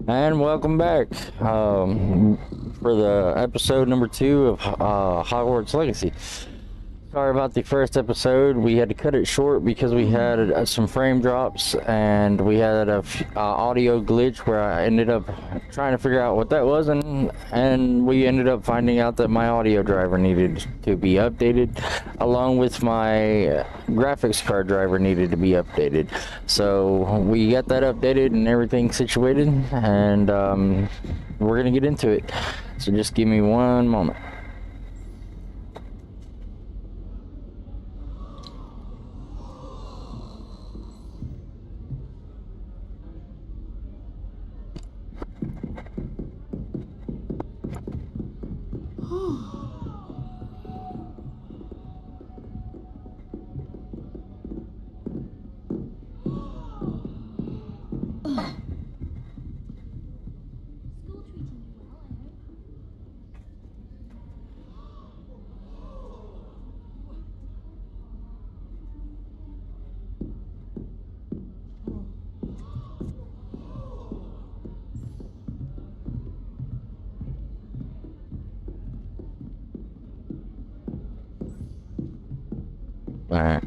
And welcome back for the episode number 2 of Hogwarts Legacy. Sorry about the first episode. We had to cut it short because we had some frame drops and we had a audio glitch where I ended up trying to figure out what that was, and we ended up finding out that my audio driver needed to be updated, along with my graphics card driver needed to be updated. So we got that updated and everything situated, and we're gonna get into it. So just give me one moment. Alright.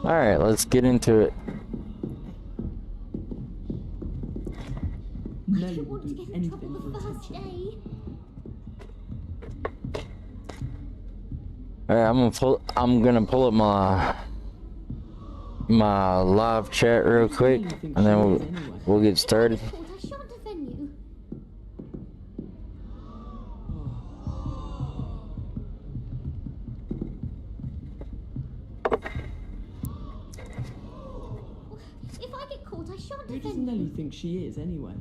Alright, let's get into it. I don't want to get in trouble the first day. Alright, I'm gonna pull up my live chat real quick, and then we'll get started. I shan't offend you. If I get caught, I shan't Who does offend Nelly you. think she is, anyway?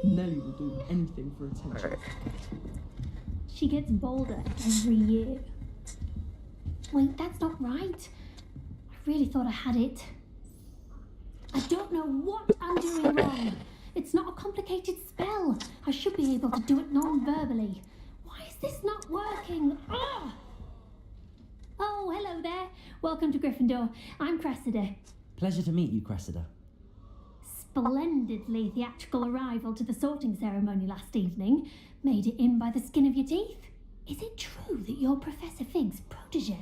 Nelly will do anything for attention. Alright. She gets bolder every year. Wait, that's not right. I really thought I had it. I don't know what I'm doing wrong. It's not a complicated spell. I should be able to do it non-verbally. Why is this not working? Ah! Oh, hello there. Welcome to Gryffindor. I'm Cressida. Pleasure to meet you, Cressida. Splendidly theatrical arrival to the sorting ceremony last evening. Made it in by the skin of your teeth. Is it true that you're Professor Fig's protege?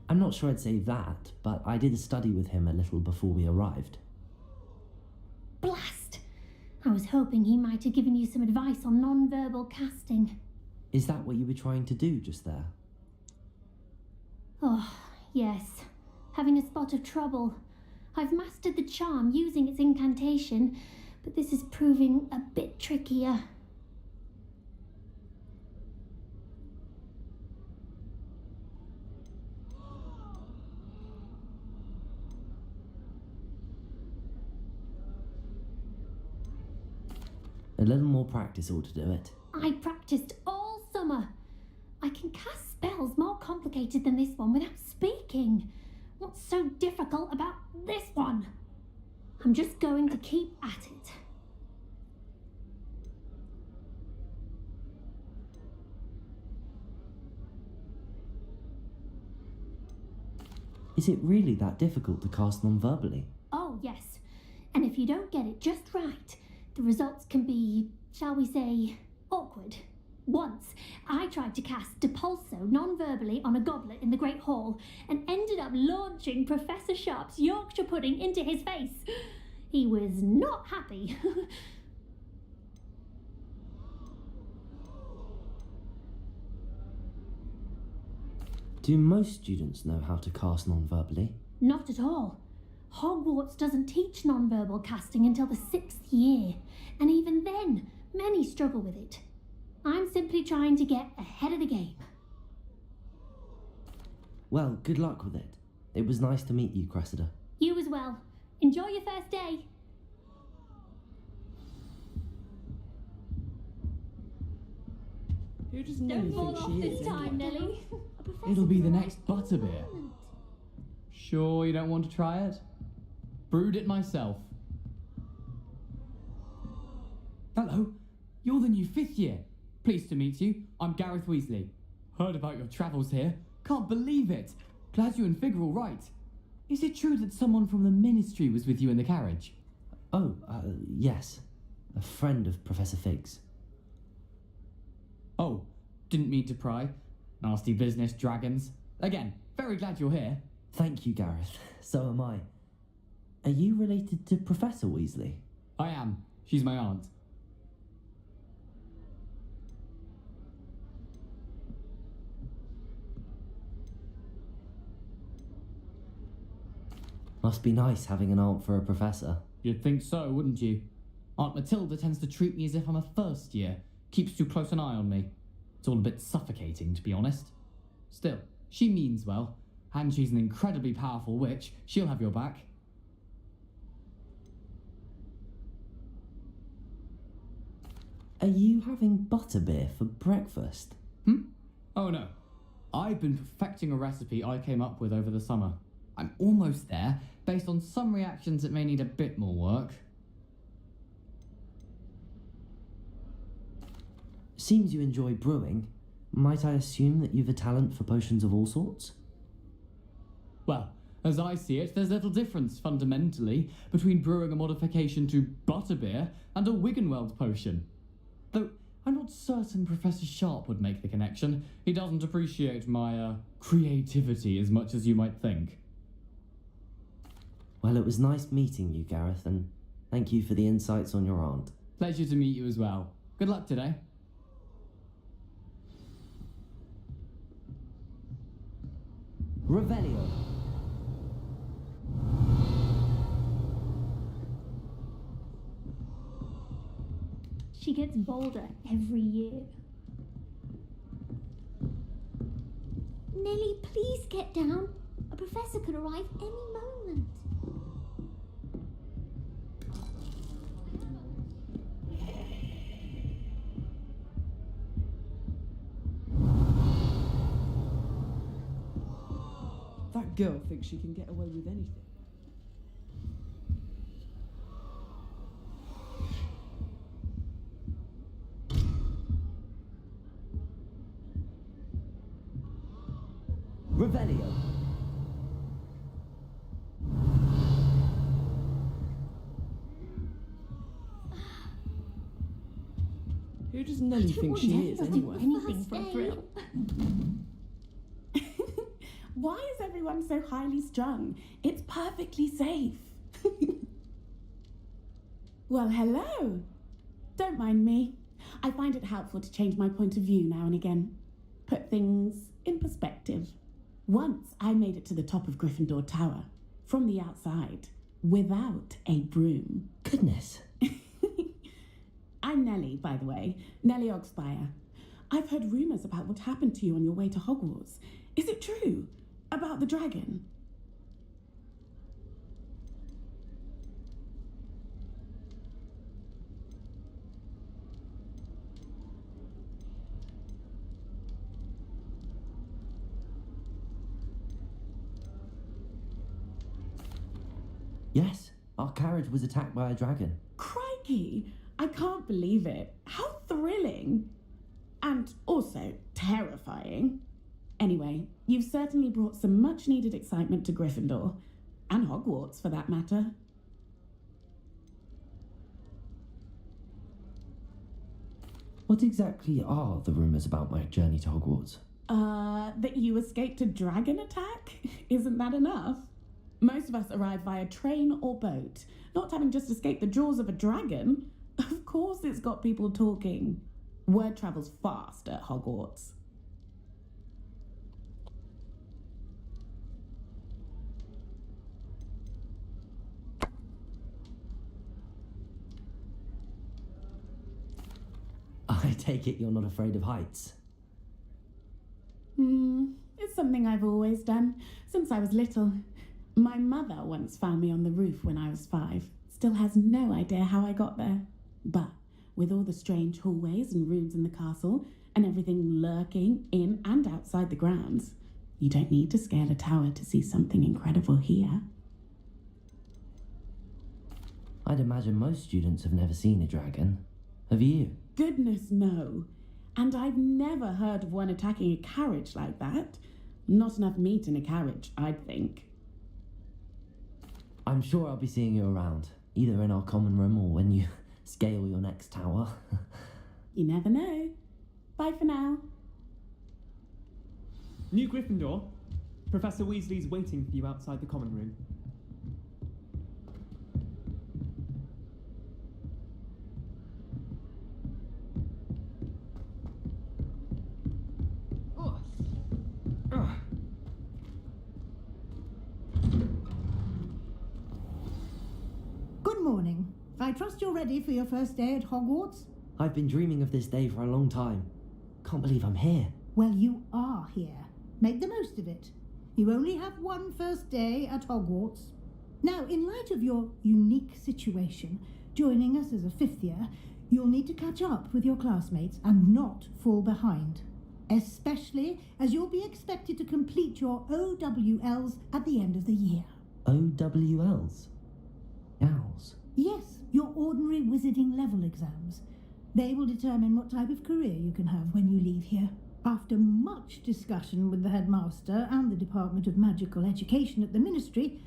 I'm not sure I'd say that, but I did study with him a little before we arrived. Blast! I was hoping he might have given you some advice on non-verbal casting. Is that what you were trying to do just there? Oh, yes. Having a spot of trouble. I've mastered the charm using its incantation, but this is proving a bit trickier. A little more practice ought to do it. I practiced all summer. I can cast spells more complicated than this one without speaking. What's so difficult about this one? I'm just going to keep at it. Is it really that difficult to cast non-verbally? Oh, yes. And if you don't get it just right, the results can be, shall we say, awkward. Once, I tried to cast Depulso non-verbally on a goblet in the Great Hall and ended up launching Professor Sharp's Yorkshire pudding into his face. He was not happy. Do most students know how to cast non-verbally? Not at all. Hogwarts doesn't teach non-verbal casting until the 6th year, and even then, many struggle with it. I'm simply trying to get ahead of the game. Well, good luck with it. It was nice to meet you, Cressida. You as well. Enjoy your first day. Who does Don't Nelly fall think off she this is? time, Nelly. It'll be the next butterbeer. Sure you don't want to try it? Brewed it myself. Hello, you're the new 5th year. Pleased to meet you. I'm Gareth Weasley. Heard about your travels here. Can't believe it. Glad you and Fig are all right. Is it true that someone from the Ministry was with you in the carriage? Oh, yes. A friend of Professor Fig's. Oh, didn't mean to pry. Nasty business, dragons. Again, very glad you're here. Thank you, Gareth. So am I. Are you related to Professor Weasley? I am. She's my aunt. Must be nice having an aunt for a professor. You'd think so, wouldn't you? Aunt Matilda tends to treat me as if I'm a first year. Keeps too close an eye on me. It's all a bit suffocating, to be honest. Still, she means well, and she's an incredibly powerful witch. She'll have your back. Are you having butterbeer for breakfast? Oh no. I've been perfecting a recipe I came up with over the summer. I'm almost there, based on some reactions that may need a bit more work. Seems you enjoy brewing. Might I assume that you've a talent for potions of all sorts? Well, as I see it, there's little difference, fundamentally, between brewing a modification to butterbeer and a Wiggenweld potion. Though, I'm not certain Professor Sharp would make the connection. He doesn't appreciate my, creativity as much as you might think. Well, it was nice meeting you, Gareth, and thank you for the insights on your aunt. Pleasure to meet you as well. Good luck today. Revelio. She gets bolder every year. Nelly, please get down. A professor could arrive any moment. That girl thinks she can get away with anything. Revelio. Who does Nelly think she is, anyway? Anything for a thrill. Why is everyone so highly strung? It's perfectly safe. Well, hello. Don't mind me. I find it helpful to change my point of view now and again. Put things in perspective. Once I made it to the top of Gryffindor Tower, from the outside, without a broom. Goodness. I'm Nelly, by the way. Nelly Ogspire. I've heard rumours about what happened to you on your way to Hogwarts. Is it true? About the dragon? Yes, our carriage was attacked by a dragon. Crikey! I can't believe it. How thrilling! And also terrifying. Anyway, you've certainly brought some much-needed excitement to Gryffindor. And Hogwarts, for that matter. What exactly are the rumours about my journey to Hogwarts? That you escaped a dragon attack? Isn't that enough? Most of us arrive via train or boat. Not having just escaped the jaws of a dragon. Of course it's got people talking. Word travels fast at Hogwarts. I take it you're not afraid of heights. It's something I've always done, since I was little. My mother once found me on the roof when I was 5. Still has no idea how I got there. But with all the strange hallways and rooms in the castle, and everything lurking in and outside the grounds, you don't need to scale a tower to see something incredible here. I'd imagine most students have never seen a dragon. Have you? Goodness, no. And I've never heard of one attacking a carriage like that. Not enough meat in a carriage, I'd think. I'm sure I'll be seeing you around, either in our common room or when you scale your next tower. You never know. Bye for now. New Gryffindor. Professor Weasley's waiting for you outside the common room. Good morning. I trust you're ready for your first day at Hogwarts? I've been dreaming of this day for a long time. Can't believe I'm here. Well, you are here. Make the most of it. You only have one first day at Hogwarts. Now, in light of your unique situation, joining us as a 5th year, you'll need to catch up with your classmates and not fall behind. Especially as you'll be expected to complete your OWLs at the end of the year. OWLs? Owls? Yes, your ordinary wizarding level exams. They will determine what type of career you can have when you leave here. After much discussion with the headmaster and the Department of Magical Education at the Ministry,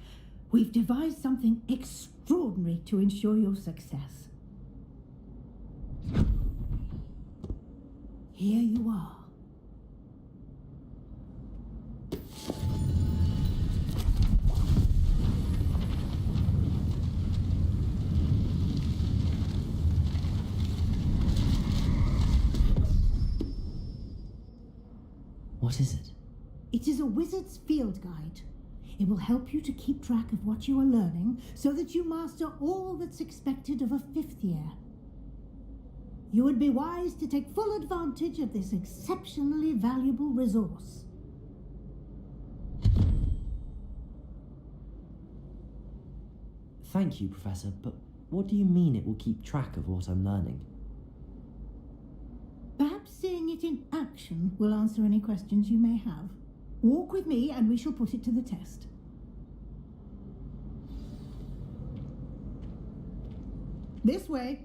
we've devised something extraordinary to ensure your success. Here you are. What is it? It is a wizard's field guide. It will help you to keep track of what you are learning so that you master all that's expected of a 5th year. You would be wise to take full advantage of this exceptionally valuable resource. Thank you, Professor, but what do you mean it will keep track of what I'm learning? Perhaps seeing it in action will answer any questions you may have. Walk with me and we shall put it to the test. This way.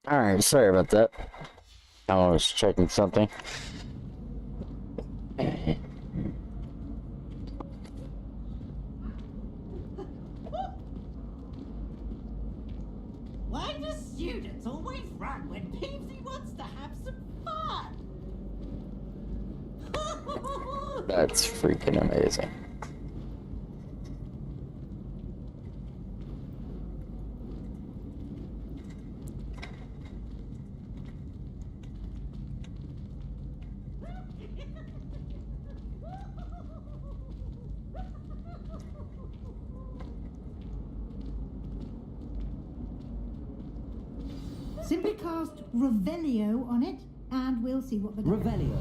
Alright, sorry about that. I was checking something. Why do students always run when Peavsy wants to have some fun? That's freaking amazing. Simply cast Revelio on it, and we'll see what the... Revelio.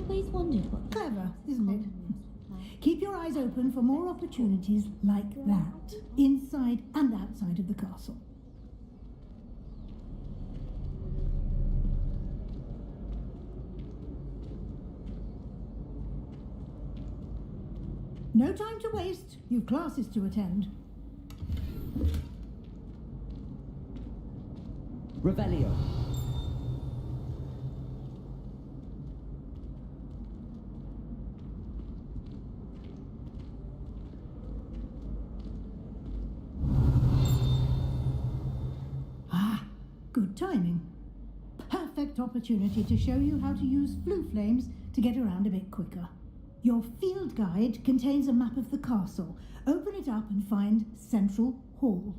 always wondered what Clever, isn't it? Keep your eyes open for more opportunities like that, inside and outside of the castle. No time to waste. You've classes to attend. Revelio. Ah, good timing. Perfect opportunity to show you how to use flue flames to get around a bit quicker. Your field guide contains a map of the castle. Open it up and find Central Hall.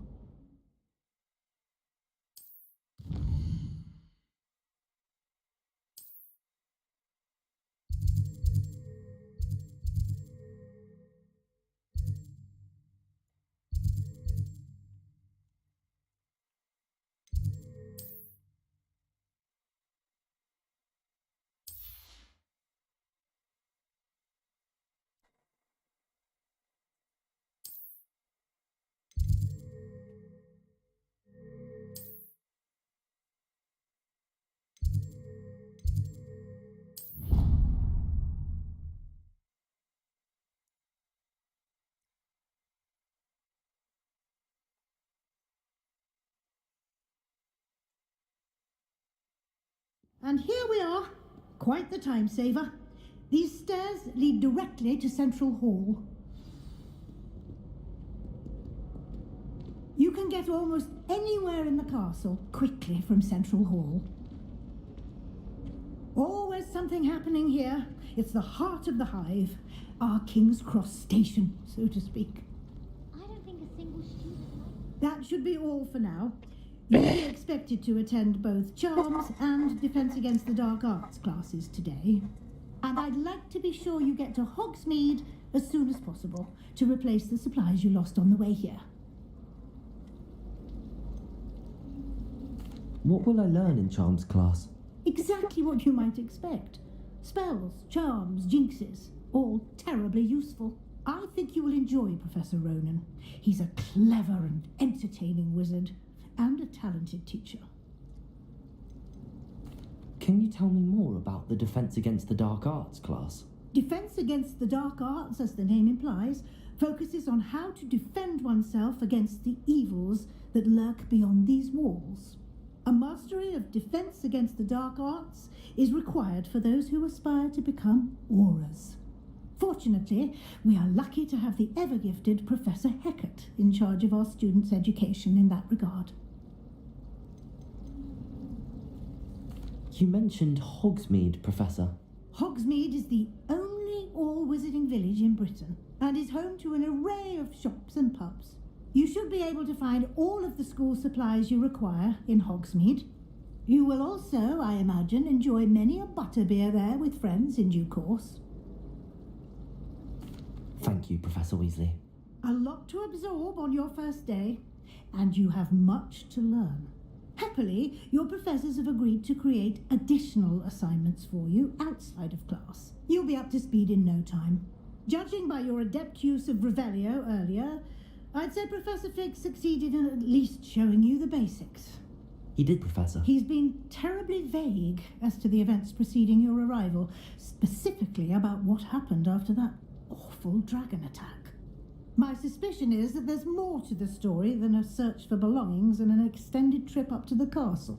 And here we are. Quite the time saver. These stairs lead directly to Central Hall. You can get almost anywhere in the castle quickly from Central Hall. Always something happening here. It's the heart of the hive. Our King's Cross station, so to speak. I don't think a single student... That should be all for now. You'll be expected to attend both Charms and Defense Against the Dark Arts classes today. And I'd like to be sure you get to Hogsmeade as soon as possible to replace the supplies you lost on the way here. What will I learn in Charms class? Exactly what you might expect. Spells, charms, jinxes, all terribly useful. I think you will enjoy Professor Ronan. He's a clever and entertaining wizard, and a talented teacher. Can you tell me more about the Defense Against the Dark Arts class? Defense Against the Dark Arts, as the name implies, focuses on how to defend oneself against the evils that lurk beyond these walls. A mastery of Defense Against the Dark Arts is required for those who aspire to become auras. Fortunately, we are lucky to have the ever-gifted Professor Heckert in charge of our students' education in that regard. You mentioned Hogsmeade, Professor. Hogsmeade is the only all-wizarding village in Britain and is home to an array of shops and pubs. You should be able to find all of the school supplies you require in Hogsmeade. You will also, I imagine, enjoy many a butterbeer there with friends in due course. Thank you, Professor Weasley. A lot to absorb on your first day, and you have much to learn. Happily, your professors have agreed to create additional assignments for you outside of class. You'll be up to speed in no time. Judging by your adept use of Revelio earlier, I'd say Professor Fig succeeded in at least showing you the basics. He did, Professor. He's been terribly vague as to the events preceding your arrival, specifically about what happened after that awful dragon attack. My suspicion is that there's more to the story than a search for belongings and an extended trip up to the castle.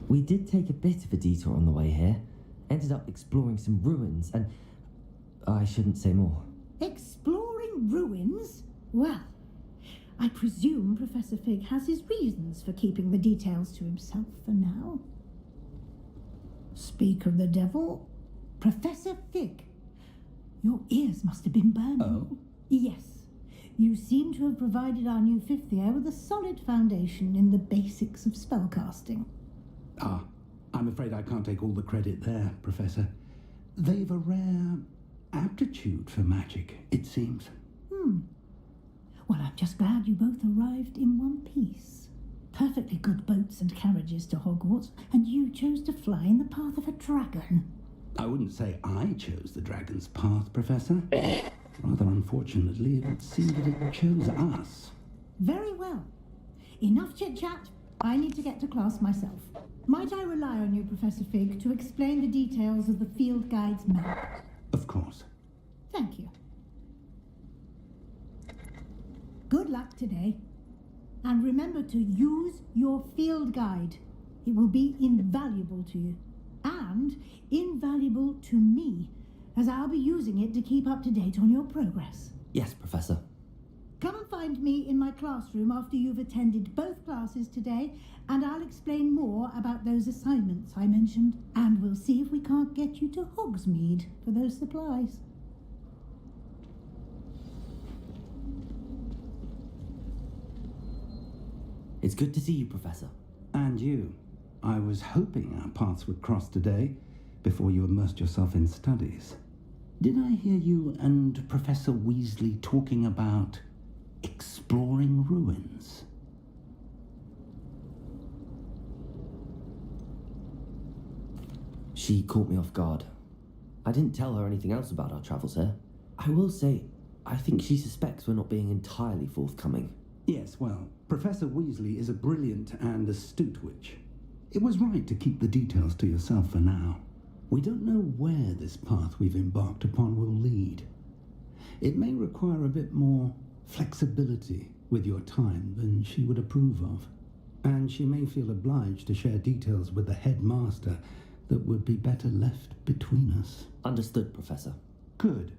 We did take a bit of a detour on the way here. Ended up exploring some ruins and... I shouldn't say more. Exploring ruins? Well, I presume Professor Fig has his reasons for keeping the details to himself for now. Speak of the devil, Professor Fig. Your ears must have been burning. Oh? Yes. You seem to have provided our new fifth year with a solid foundation in the basics of spellcasting. Ah, I'm afraid I can't take all the credit there, Professor. They've a rare aptitude for magic, it seems. Well, I'm just glad you both arrived in one piece. Perfectly good boats and carriages to Hogwarts, and you chose to fly in the path of a dragon. I wouldn't say I chose the dragon's path, Professor. Rather unfortunately, it would seem that it chose us. Very well. Enough chit-chat. I need to get to class myself. Might I rely on you, Professor Fig, to explain the details of the field guide's map? Of course. Thank you. Good luck today. And remember to use your field guide. It will be invaluable to you. And invaluable to me, as I'll be using it to keep up to date on your progress. Yes, Professor. Come and find me in my classroom after you've attended both classes today, and I'll explain more about those assignments I mentioned, and we'll see if we can't get you to Hogsmeade for those supplies. It's good to see you, Professor. And you. I was hoping our paths would cross today, before you immersed yourself in studies. Did I hear you and Professor Weasley talking about exploring ruins? She caught me off guard. I didn't tell her anything else about our travels here. I will say, I think she suspects we're not being entirely forthcoming. Yes, well, Professor Weasley is a brilliant and astute witch. It was right to keep the details to yourself for now. We don't know where this path we've embarked upon will lead. It may require a bit more flexibility with your time than she would approve of. And she may feel obliged to share details with the headmaster that would be better left between us. Understood, Professor. Good.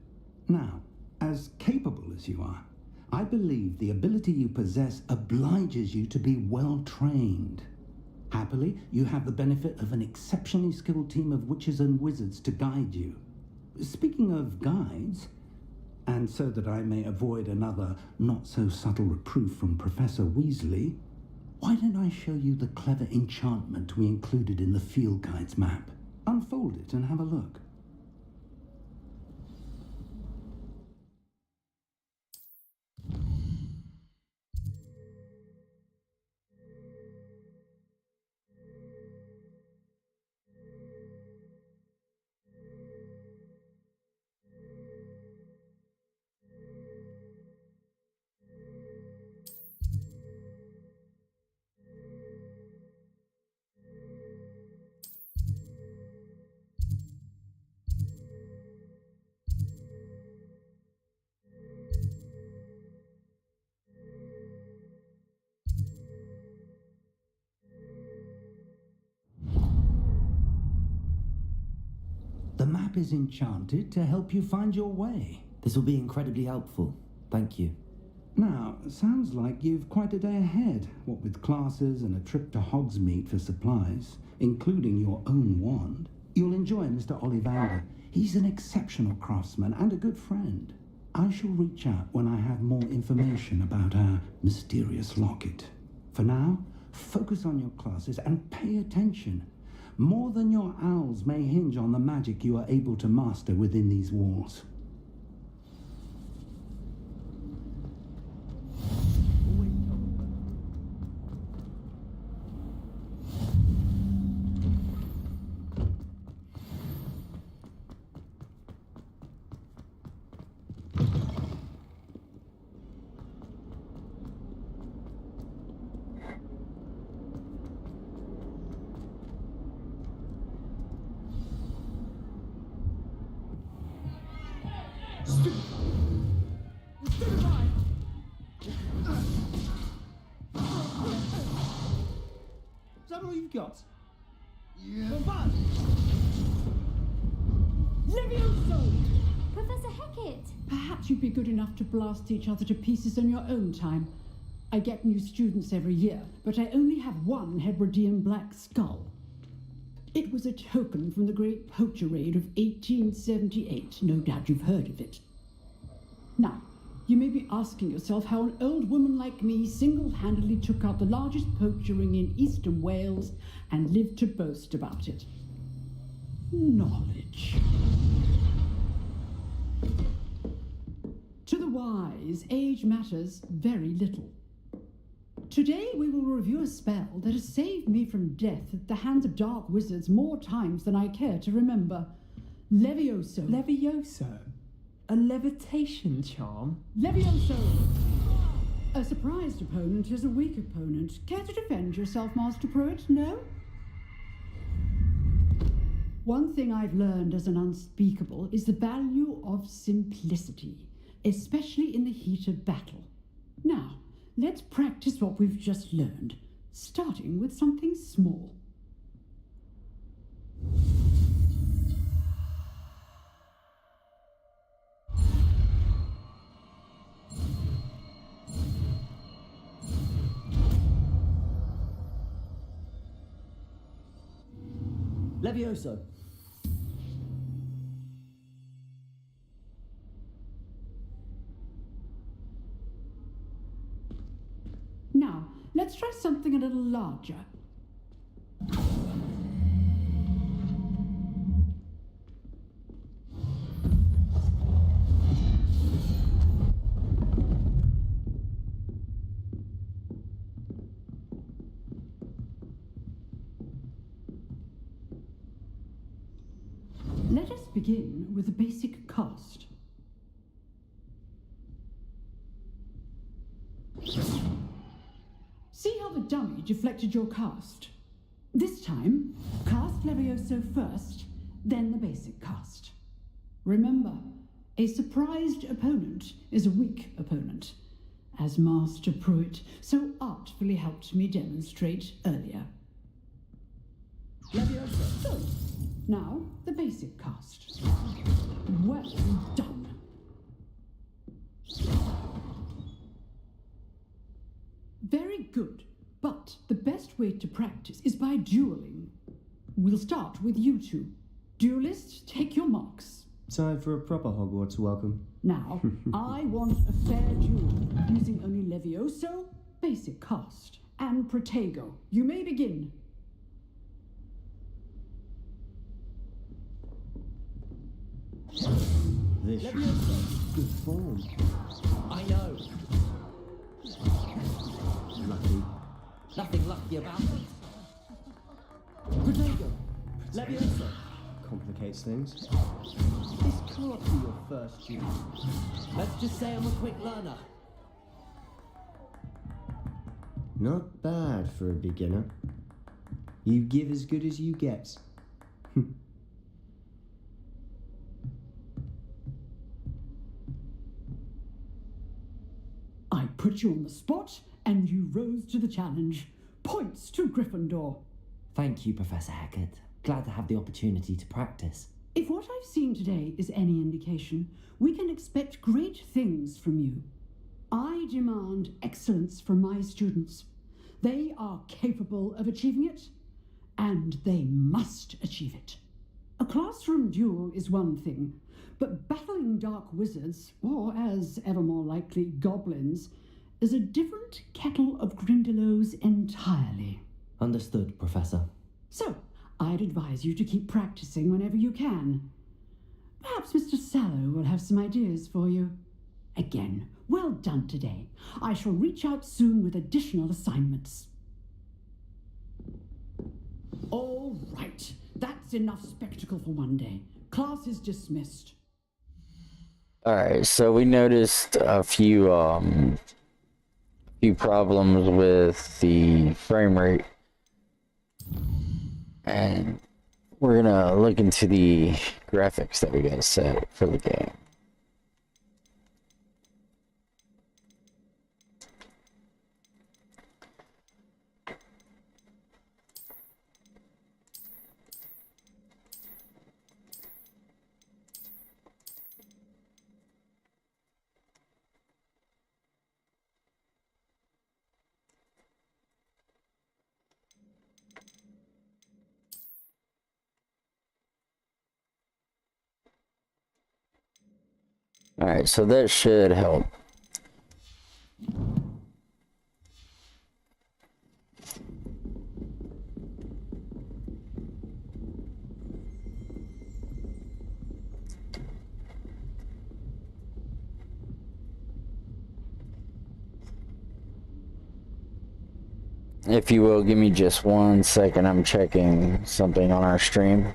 Now, as capable as you are, I believe the ability you possess obliges you to be well trained. Happily, you have the benefit of an exceptionally skilled team of witches and wizards to guide you. Speaking of guides, and so that I may avoid another not-so-subtle reproof from Professor Weasley, why don't I show you the clever enchantment we included in the field guide's map? Unfold it and have a look. The map is enchanted to help you find your way. This will be incredibly helpful. Thank you. Now, sounds like you've quite a day ahead, what with classes and a trip to Hogsmeade for supplies, including your own wand. You'll enjoy Mr. Ollivander. He's an exceptional craftsman and a good friend. I shall reach out when I have more information about our mysterious locket. For now, focus on your classes and pay attention. More than your owls may hinge on the magic you are able to master within these walls. Is that all you've got? Yeah. Levioso! Professor Hecat! Perhaps you'd be good enough to blast each other to pieces on your own time. I get new students every year, but I only have one Hebridean black skull. It was a token from the Great Poacher Raid of 1878. No doubt you've heard of it. Now, you may be asking yourself how an old woman like me single-handedly took out the largest poacher ring in eastern Wales and lived to boast about it. Knowledge. To the wise, age matters very little. Today we will review a spell that has saved me from death at the hands of dark wizards more times than I care to remember. Levioso. Levioso? A levitation charm? Levioso! A surprised opponent is a weak opponent. Care to defend yourself, Master Pruitt? No? One thing I've learned as an unspeakable is the value of simplicity, especially in the heat of battle. Now, let's practice what we've just learned, starting with something small. Levioso. Now, let's try something a little larger. Let us begin with a basic cast. See how the dummy deflected your cast? This time, cast Levioso first, then the basic cast. Remember, a surprised opponent is a weak opponent, as Master Pruitt so artfully helped me demonstrate earlier. Levioso. Good. Now, the basic cast. Well done. Very good, but the best way to practice is by dueling. We'll start with you two. Duelists, take your marks. Time for a proper Hogwarts welcome. Now, I want a fair duel, using only Levioso, basic cast, and Protego. You may begin. This Levioso. good form. I know. Lucky. Nothing lucky about it. Protego. Levioso. Complicates things. This can't be your first duel. Let's just say I'm a quick learner. Not bad for a beginner. You give as good as you get. I put you on the spot, and you rose to the challenge. Points to Gryffindor. Thank you, Professor Hackett. Glad to have the opportunity to practice. If what I've seen today is any indication, we can expect great things from you. I demand excellence from my students. They are capable of achieving it, and they must achieve it. A classroom duel is one thing, but battling dark wizards, or as ever more likely, goblins, is a different kettle of Grindylows entirely. Understood, Professor. So, I'd advise you to keep practicing whenever you can. Perhaps Mr. Sallow will have some ideas for you. Again, well done today. I shall reach out soon with additional assignments. All right, that's enough spectacle for one day. Class is dismissed. All right, so we noticed a few problems with the frame rate, and we're gonna look into the graphics that we got set for the game. Alright, so that should help. If you will, give me just 1 second. I'm checking something on our stream.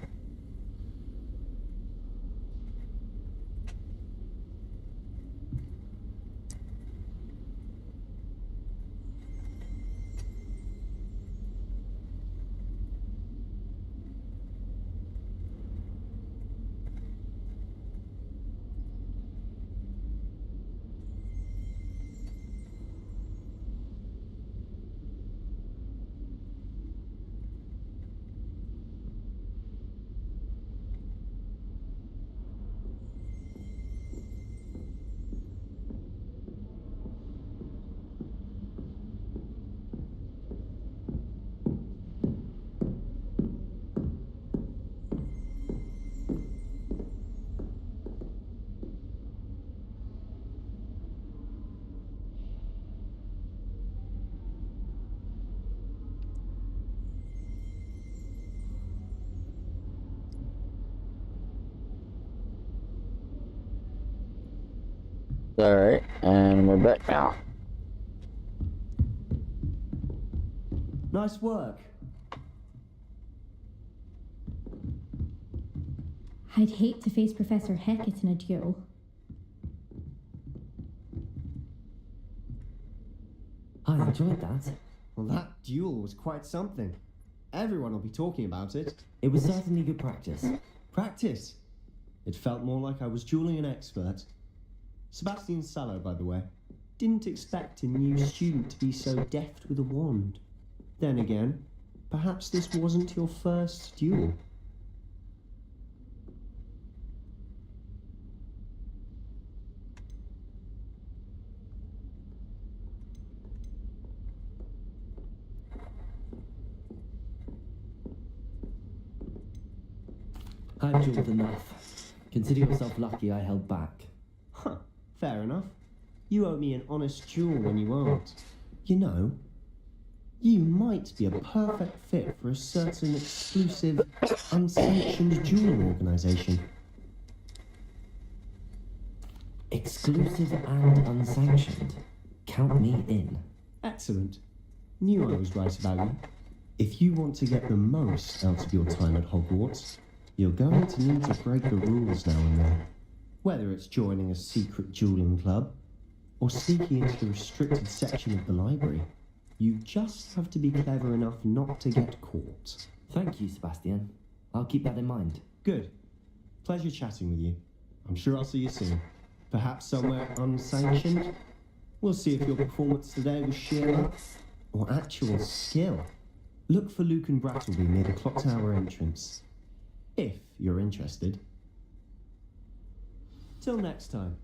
Alright, and we're back now. Nice work. I'd hate to face Professor Hecat in a duel. I enjoyed that. Well, that duel was quite something. Everyone will be talking about it. It was certainly good practice. Practice? It felt more like I was dueling an expert. Sebastian Sallow, by the way. Didn't expect a new student to be so deft with a wand. Then again, perhaps this wasn't your first duel. I've dueled enough. Consider yourself lucky I held back. Huh, fair enough. You owe me an honest duel when you aren't. You know, you might be a perfect fit for a certain exclusive, unsanctioned dueling organisation. Exclusive and unsanctioned. Count me in. Excellent. Knew I was right about you. If you want to get the most out of your time at Hogwarts, you're going to need to break the rules now and then. Whether it's joining a secret dueling club, or sneaking into the restricted section of the library, you just have to be clever enough not to get caught. Thank you, Sebastian. I'll keep that in mind. Good. Pleasure chatting with you. I'm sure I'll see you soon. Perhaps somewhere unsanctioned? We'll see if your performance today was sheer luck or actual skill. Look for Luke and Brattleby near the clock tower entrance. If you're interested. Till next time.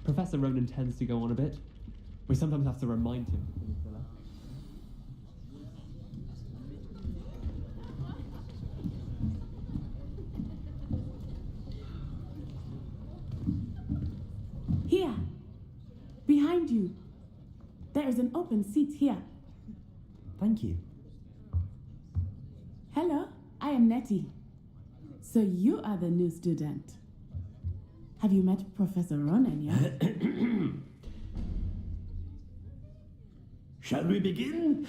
Professor Ronan tends to go on a bit. We sometimes have to remind him. Here, behind you. There is an open seat here. Thank you. Hello, I am Nettie. So you are the new student. Have you met Professor Ronan yet? Shall we begin?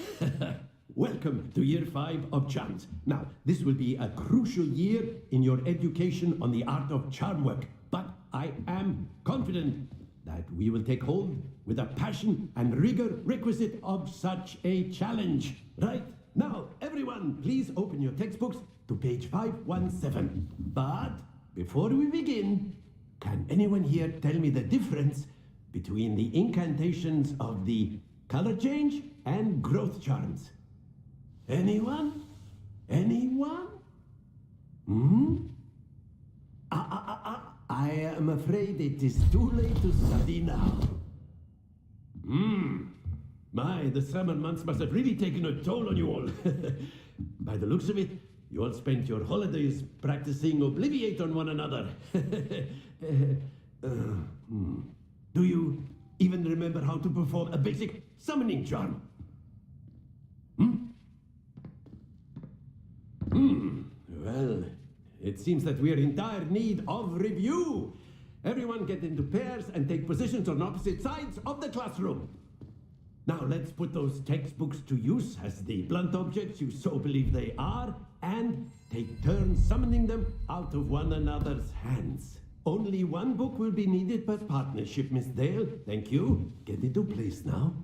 Welcome to year 5 of charms. Now, this will be a crucial year in your education on the art of charm work, but I am confident that we will take hold with the passion and rigor requisite of such a challenge. Right? Now, everyone, please open your textbooks to page 517. But before we begin, Can anyone here tell me the difference between the incantations of the color change and growth charms? Anyone? Anyone? I am afraid it is too late to study now. My, the summer months must have really taken a toll on you all. By the looks of it, you all spent your holidays practicing Obliviate on one another. Do you even remember how to perform a basic summoning charm? Well, it seems that we are in dire need of review. Everyone get into pairs and take positions on opposite sides of the classroom. Now let's put those textbooks to use as the blunt objects you so believe they are, and take turns summoning them out of one another's hands. Only one book will be needed per partnership, Miss Dale. Thank you. Get into place now.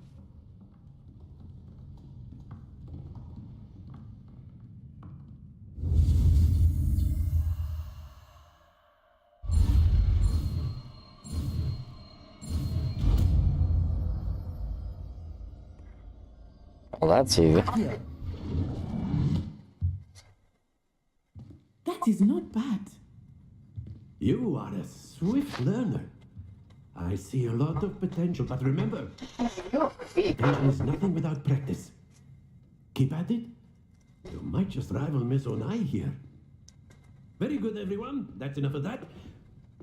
Well, that's easy. That is not bad. You are a swift learner. I see a lot of potential, but remember, potential is nothing without practice. Keep at it. You might just rival Miss Onai here. Very good, everyone. That's enough of that.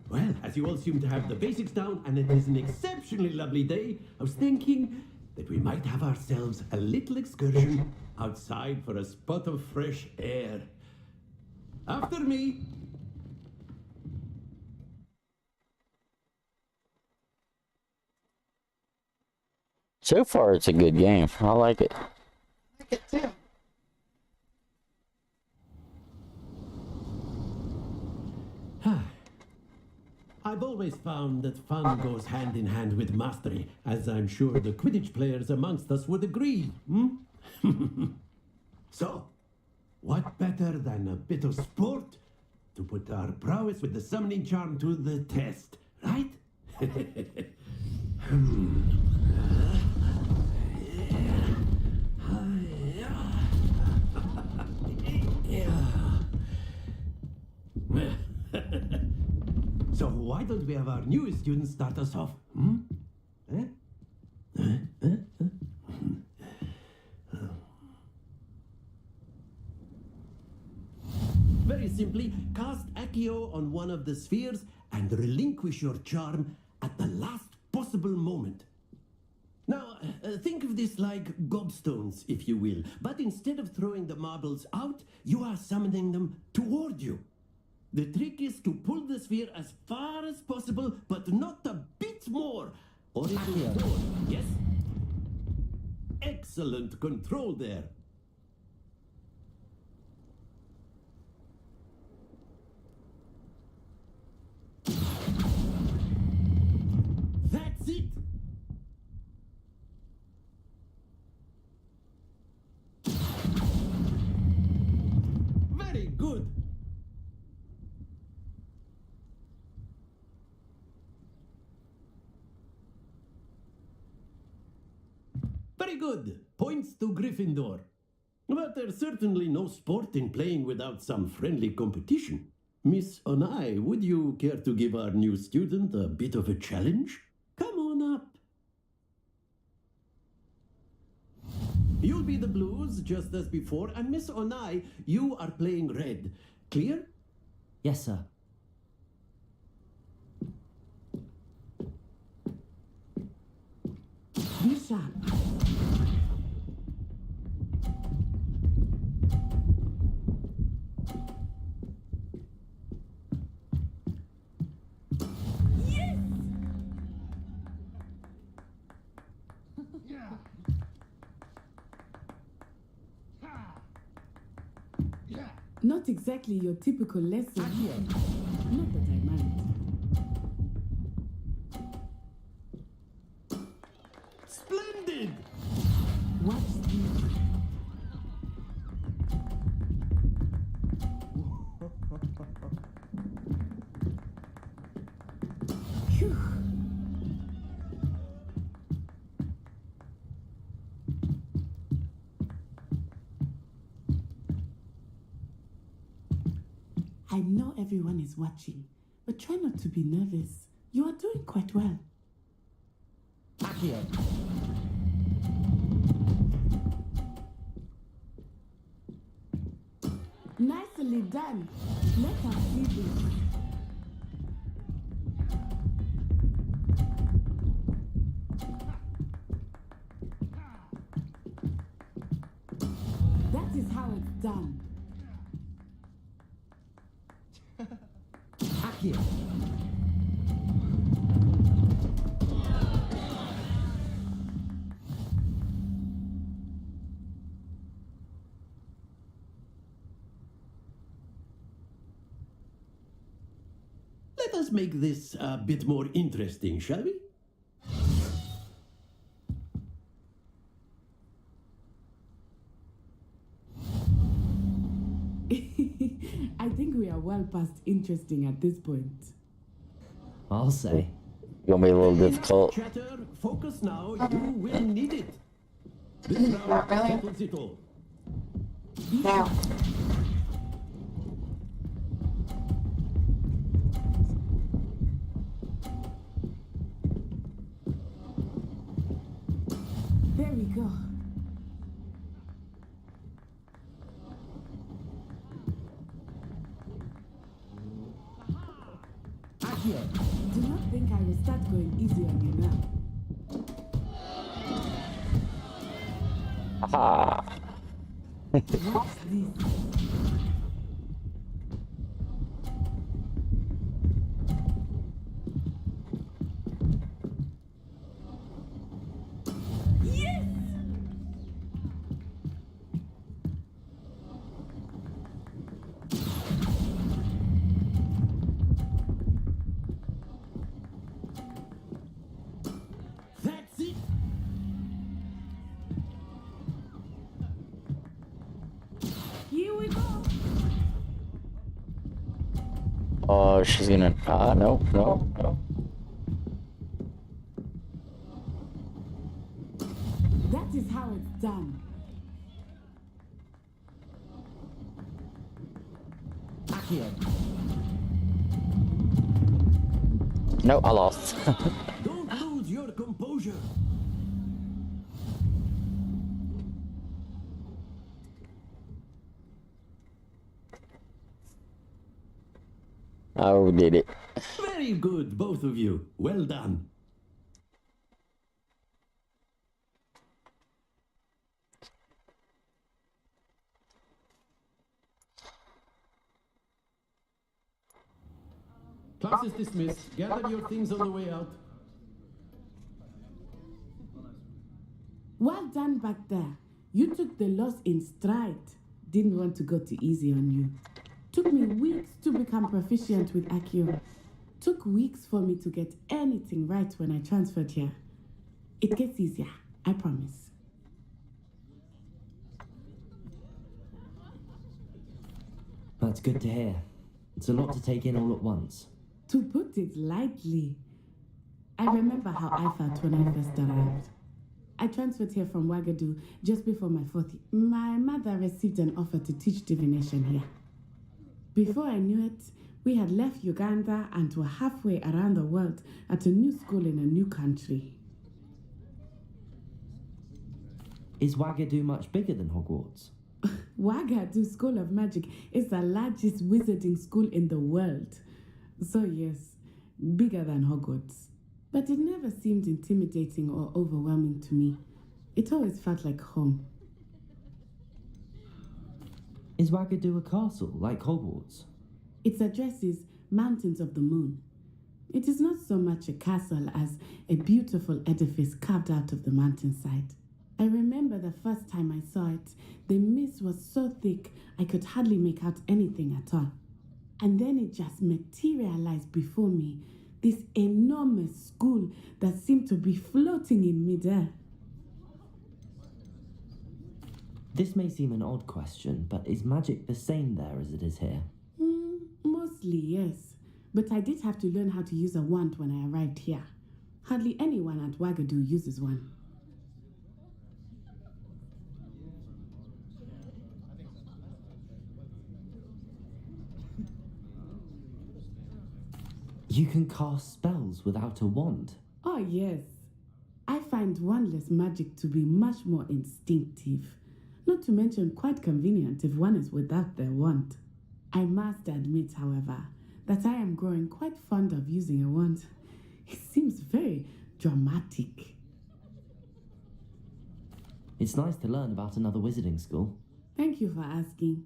Well, as you all seem to have the basics down, and it is an exceptionally lovely day, I was thinking that we might have ourselves a little excursion outside for a spot of fresh air. After me. So far, it's a good game. I like it. I like it too. I've always found that fun goes hand in hand with mastery, as I'm sure the Quidditch players amongst us would agree. So, what better than a bit of sport to put our prowess with the summoning charm to the test, right? So why don't we have our newest student start us off? Very simply, cast Accio on one of the spheres and relinquish your charm at the last possible moment. Now, think of this like gobstones, if you will, but instead of throwing the marbles out, you are summoning them toward you. The trick is to pull the sphere as far as possible, but not a bit more, or it will fall. Yes? Excellent control there. That's it! Very good! Very good. Points to Gryffindor. But there's certainly no sport in playing without some friendly competition. Miss Onai, would you care to give our new student a bit of a challenge? Come on up. You'll be the blues, just as before, and Miss Onai, you are playing red. Clear? Yes, sir. Misha. Not exactly your typical lesson. Not that I mind. Splendid! Watch this. I know everyone is watching, but try not to be nervous. You are doing quite well. Accio. Nicely done. Let us see this. That is how it's done. Accio. Let us make this a bit more interesting, shall we? I think we are well past interesting at this point. I'll say. Gonna be a little difficult. Chatter, focus now. You will need it. This round settles it all. Now. There we go. Do not think I will start going easy on you now. Haha. What's this? Yes! That's it. Here we go. Oh, she's gonna. No, no, no. That is how it's done. Accio. No, I lost. Don't lose your composure. I did it. Very good, both of you. Well done. Class is dismissed. Gather your things on the way out. Well done back there. You took the loss in stride. Didn't want to go too easy on you. Took me weeks to become proficient with Accio. Took weeks for me to get anything right when I transferred here. It gets easier, I promise. That's good to hear. It's a lot to take in all at once. To put it lightly, I remember how I felt when I first arrived. I transferred here from Ouagadougou just before my 4th year. My mother received an offer to teach divination here. Before I knew it, we had left Uganda and were halfway around the world at a new school in a new country. Is Ouagadougou much bigger than Hogwarts? Ouagadougou School of Magic is the largest wizarding school in the world. So yes, bigger than Hogwarts. But it never seemed intimidating or overwhelming to me. It always felt like home. Is Ouagadougou a castle, like Hogwarts? Its address is Mountains of the Moon. It is not so much a castle as a beautiful edifice carved out of the mountainside. I remember the first time I saw it, the mist was so thick I could hardly make out anything at all. And then it just materialized before me, this enormous school that seemed to be floating in midair. This may seem an odd question, but is magic the same there as it is here? Mostly, yes. But I did have to learn how to use a wand when I arrived here. Hardly anyone at Ouagadougou uses one. You can cast spells without a wand. Oh, yes. I find wandless magic to be much more instinctive. Not to mention quite convenient if one is without their wand. I must admit, however, that I am growing quite fond of using a wand. It seems very dramatic. It's nice to learn about another wizarding school. Thank you for asking.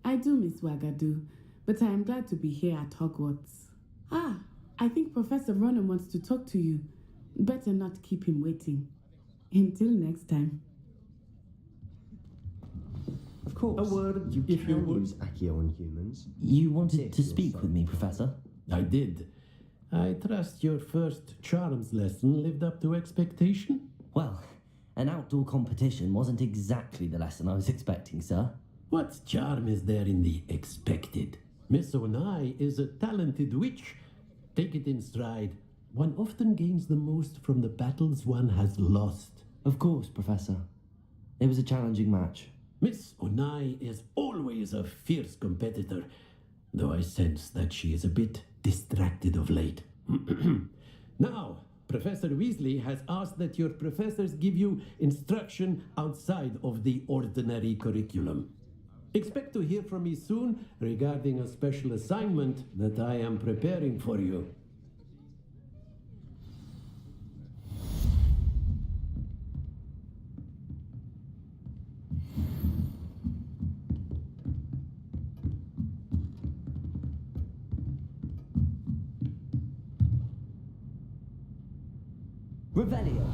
I do miss Wagadu, but I am glad to be here at Hogwarts. Ah, I think Professor Ronan wants to talk to you. Better not keep him waiting. Until next time. Of course. A word, you if can you would. use Accio on humans. You wanted If to you're speak so with me, Professor? I did. I trust your first charms lesson lived up to expectation? Well, an outdoor competition wasn't exactly the lesson I was expecting, sir. What charm is there in the expected? Miss Onai is a talented witch. Take it in stride. One often gains the most from the battles one has lost. Of course, Professor. It was a challenging match. Miss Onai is always a fierce competitor, though I sense that she is a bit distracted of late. Now, Professor Weasley has asked that your professors give you instruction outside of the ordinary curriculum. Expect to hear from me soon regarding a special assignment that I am preparing for you. Revelio.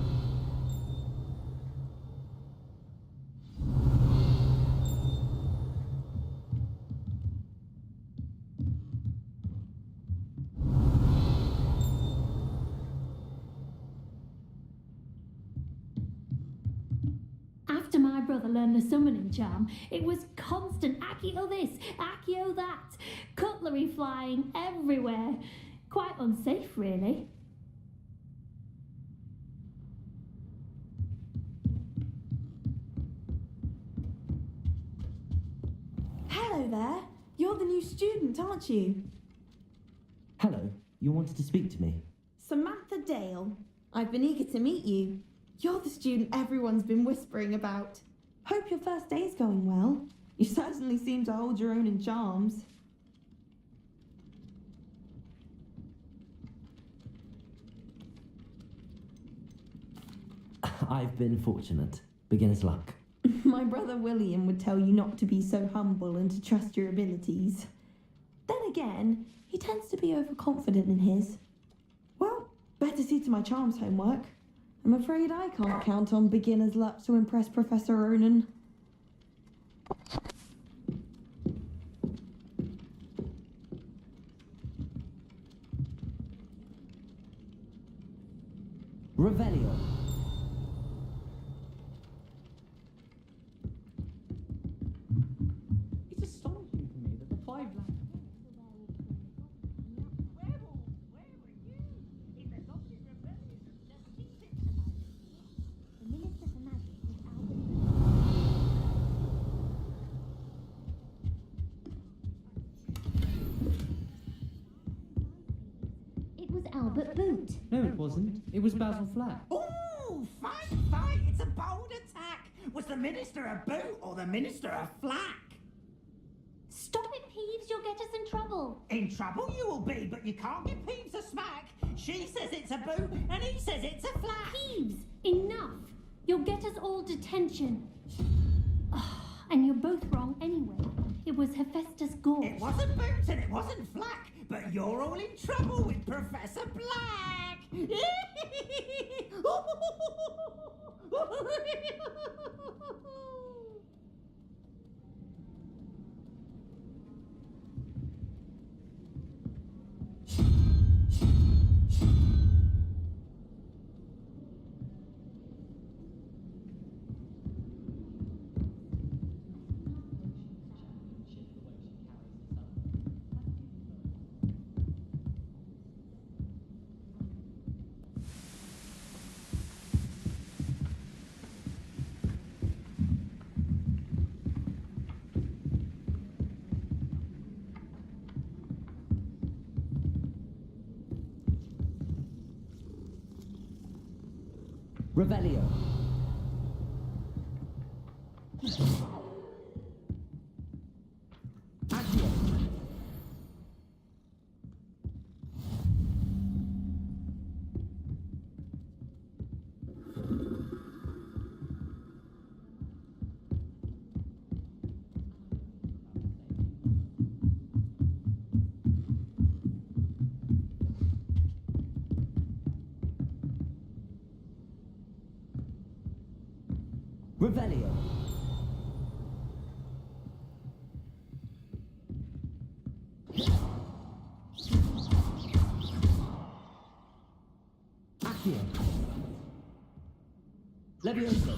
After my brother learned the summoning charm, it was constant Accio this, Accio that, cutlery flying everywhere. Quite unsafe, really. Hello there. You're the new student, aren't you? Hello, you wanted to speak to me? Samantha Dale. I've been eager to meet you. You're the student everyone's been whispering about. Hope your first day's going well. You certainly seem to hold your own in charms. I've been fortunate. Beginner's luck. My brother William would tell you not to be so humble and to trust your abilities. Then again, he tends to be overconfident in his. Well, better see to my charms homework. I'm afraid I can't count on beginner's luck to impress Professor Ronan. Revelio. It's astonishing to me that the 5 lakh... It was Albert Boot. No, it wasn't. It was Basil Flack. Ooh, fight! It's a bold attack! Was the Minister a boot or the Minister a flack? Stop it, Peeves, you'll get us in trouble. In trouble you will be, but you can't give Peeves a smack. She says it's a boot and he says it's a flack. Peeves, enough. You'll get us all detention. And you're both wrong anyway. It was Hephaestus Gorge. It wasn't boot and it wasn't flack, but you're all in trouble with Professor Black. Revelio. Accio. Revelio. Accio. Levioso.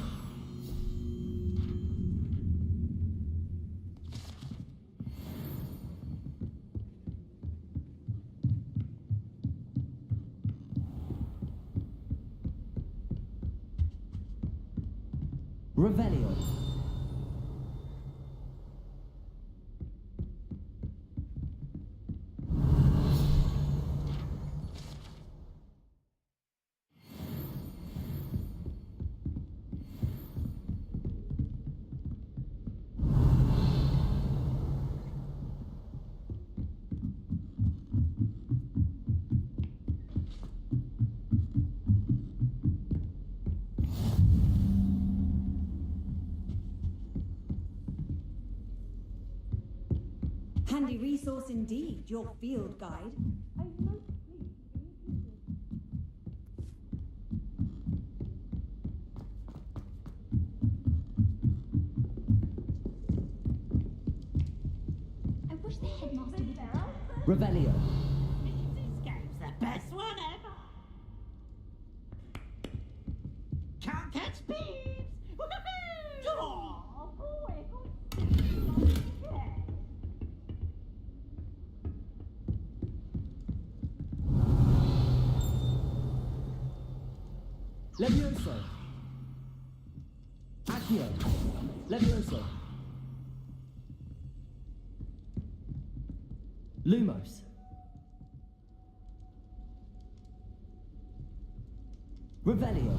Revelio. Handy resource indeed, your field guide. I wish the headmaster would there. Revelio. This game's the best one ever. Can't catch beeps. Woohoo! Oh, boy, Levioso. Accio. Levioso. Lumos. Revelio.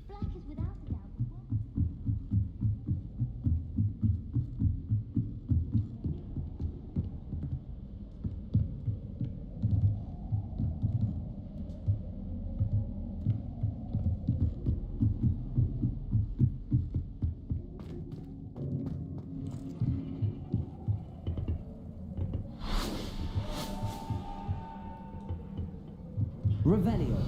Black is without a doubt. Revelio.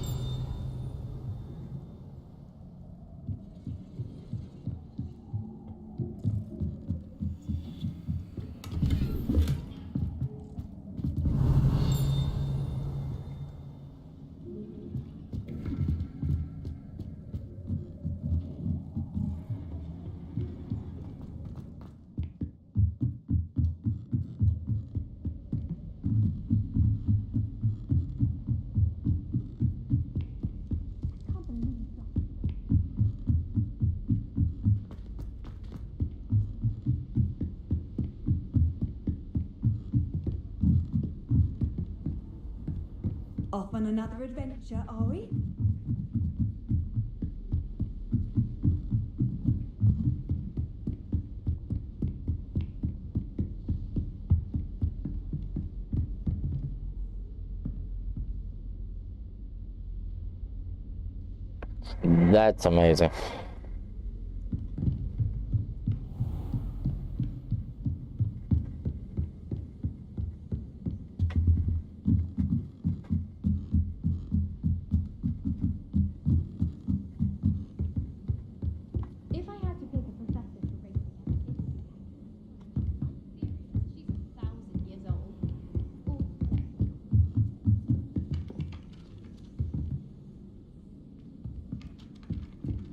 Off on another adventure, are we? That's amazing. If I had to pick a professor for racing, she's 1,000 years old.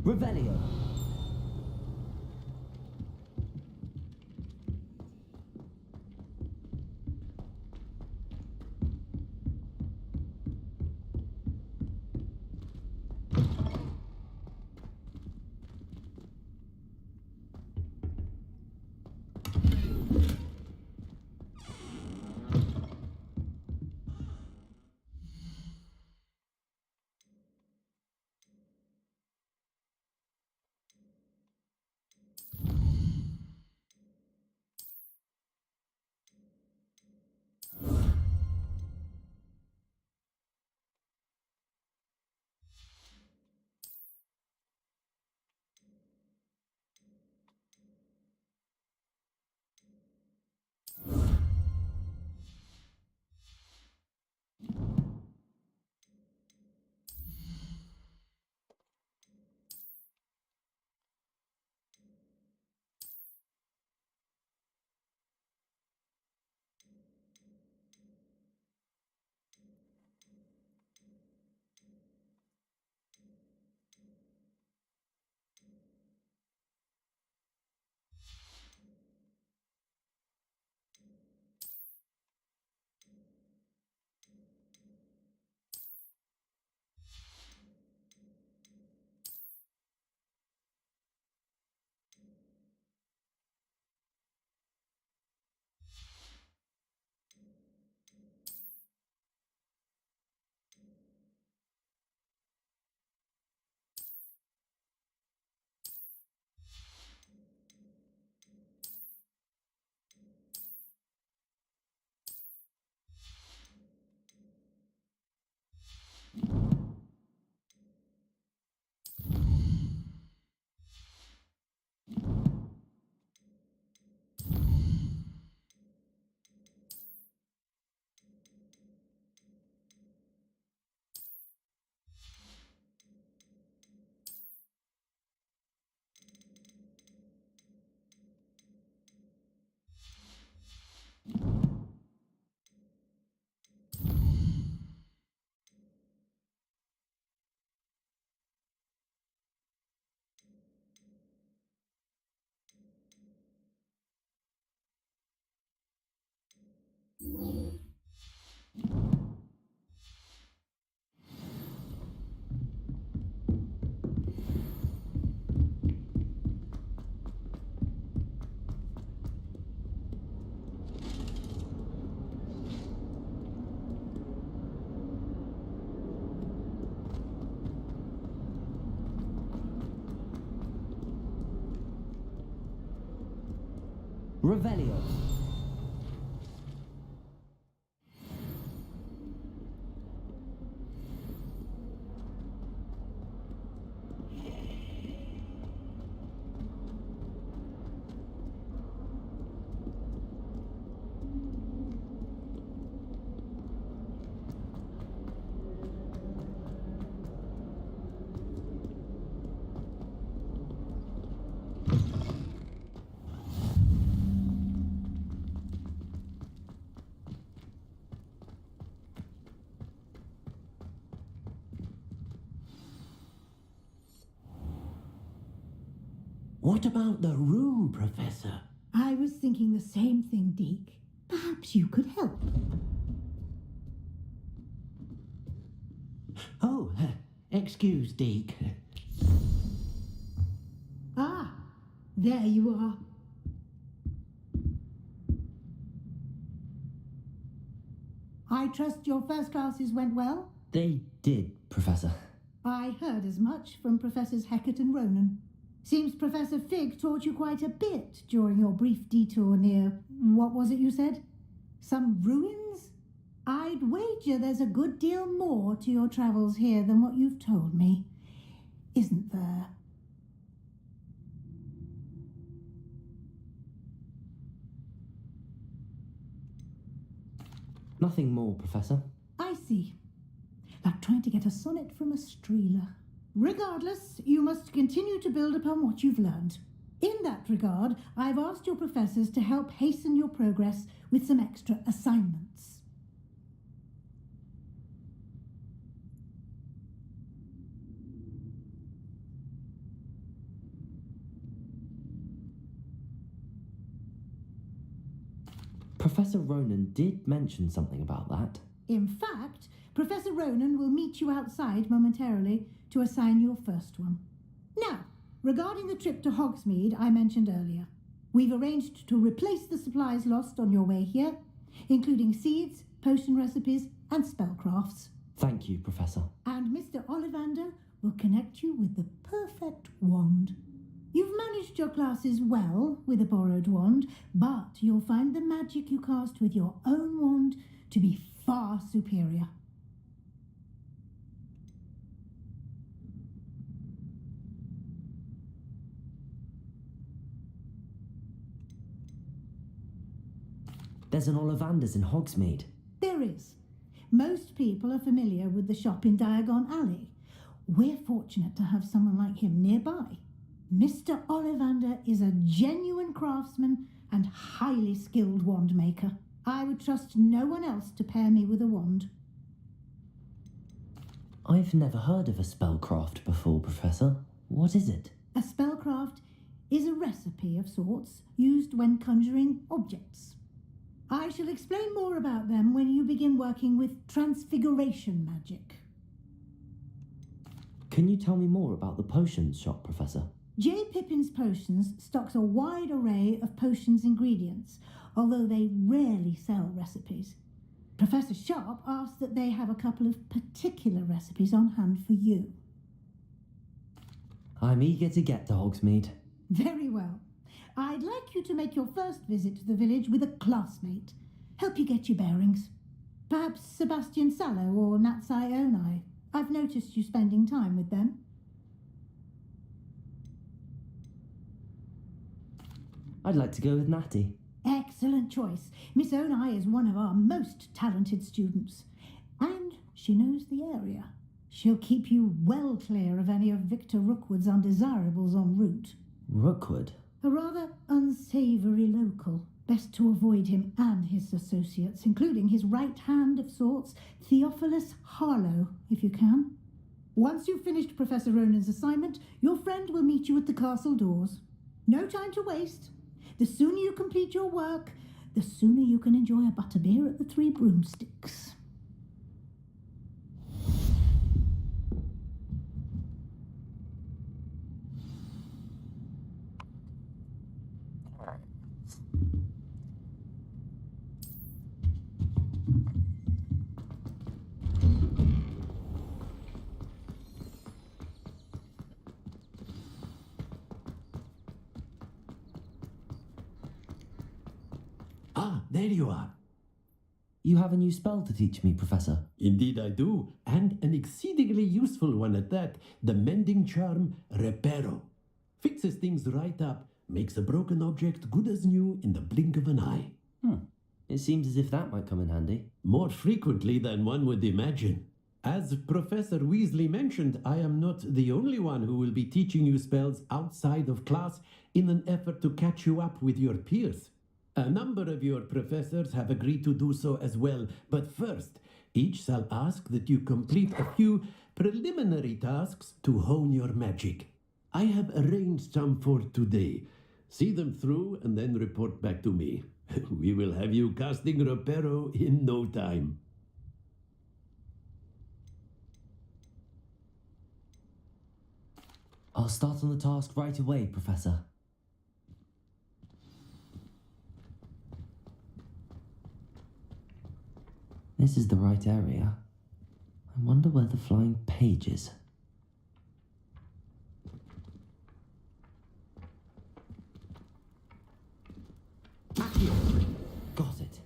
Revelio. Revelio. What about the room, Professor? I was thinking the same thing, Deke. Perhaps you could help. Oh, excuse, Deke. Ah, there you are. I trust your first classes went well? They did, Professor. I heard as much from Professors Hecat and Ronan. Seems Professor Fig taught you quite a bit during your brief detour near, what was it you said? Some ruins? I'd wager there's a good deal more to your travels here than what you've told me. Isn't there? Nothing more, Professor. I see. Like trying to get a sonnet from a streeler. Regardless, you must continue to build upon what you've learned. In that regard, I've asked your professors to help hasten your progress with some extra assignments. Professor Ronan did mention something about that. In fact, Professor Ronan will meet you outside momentarily to assign your first one. Now, regarding the trip to Hogsmeade I mentioned earlier, we've arranged to replace the supplies lost on your way here, including seeds, potion recipes, and spellcrafts. Thank you, Professor. And Mr. Ollivander will connect you with the perfect wand. You've managed your classes well with a borrowed wand, but you'll find the magic you cast with your own wand to be far superior. There's an Ollivander's in Hogsmeade. There is. Most people are familiar with the shop in Diagon Alley. We're fortunate to have someone like him nearby. Mr. Ollivander is a genuine craftsman and highly skilled wand maker. I would trust no one else to pair me with a wand. I've never heard of a spellcraft before, Professor. What is it? A spellcraft is a recipe of sorts used when conjuring objects. I shall explain more about them when you begin working with transfiguration magic. Can you tell me more about the potions shop, Professor? J. Pippin's Potions stocks a wide array of potions ingredients, although they rarely sell recipes. Professor Sharp asked that they have a couple of particular recipes on hand for you. I'm eager to get to Hogsmeade. Very well. I'd like you to make your first visit to the village with a classmate. Help you get your bearings. Perhaps Sebastian Sallow or Natsai Onai. I've noticed you spending time with them. I'd like to go with Natty. Excellent choice. Miss Onai is one of our most talented students. And she knows the area. She'll keep you well clear of any of Victor Rookwood's undesirables en route. Rookwood? A rather unsavoury local. Best to avoid him and his associates, including his right hand of sorts, Theophilus Harlow, if you can. Once you've finished Professor Ronan's assignment, your friend will meet you at the castle doors. No time to waste. The sooner you complete your work, the sooner you can enjoy a butterbeer at the Three Broomsticks. there you are. You have a new spell to teach me, Professor. Indeed I do, and an exceedingly useful one at that. The mending charm Reparo. Fixes things right up, makes a broken object good as new in the blink of an eye. It seems as if that might come in handy. More frequently than one would imagine. As Professor Weasley mentioned, I am not the only one who will be teaching you spells outside of class in an effort to catch you up with your peers. A number of your professors have agreed to do so as well, but first, each shall ask that you complete a few preliminary tasks to hone your magic. I have arranged some for today. See them through and then report back to me. We will have you casting Reparo in no time. I'll start on the task right away, Professor. This is the right area. I wonder where the flying page is. Got it.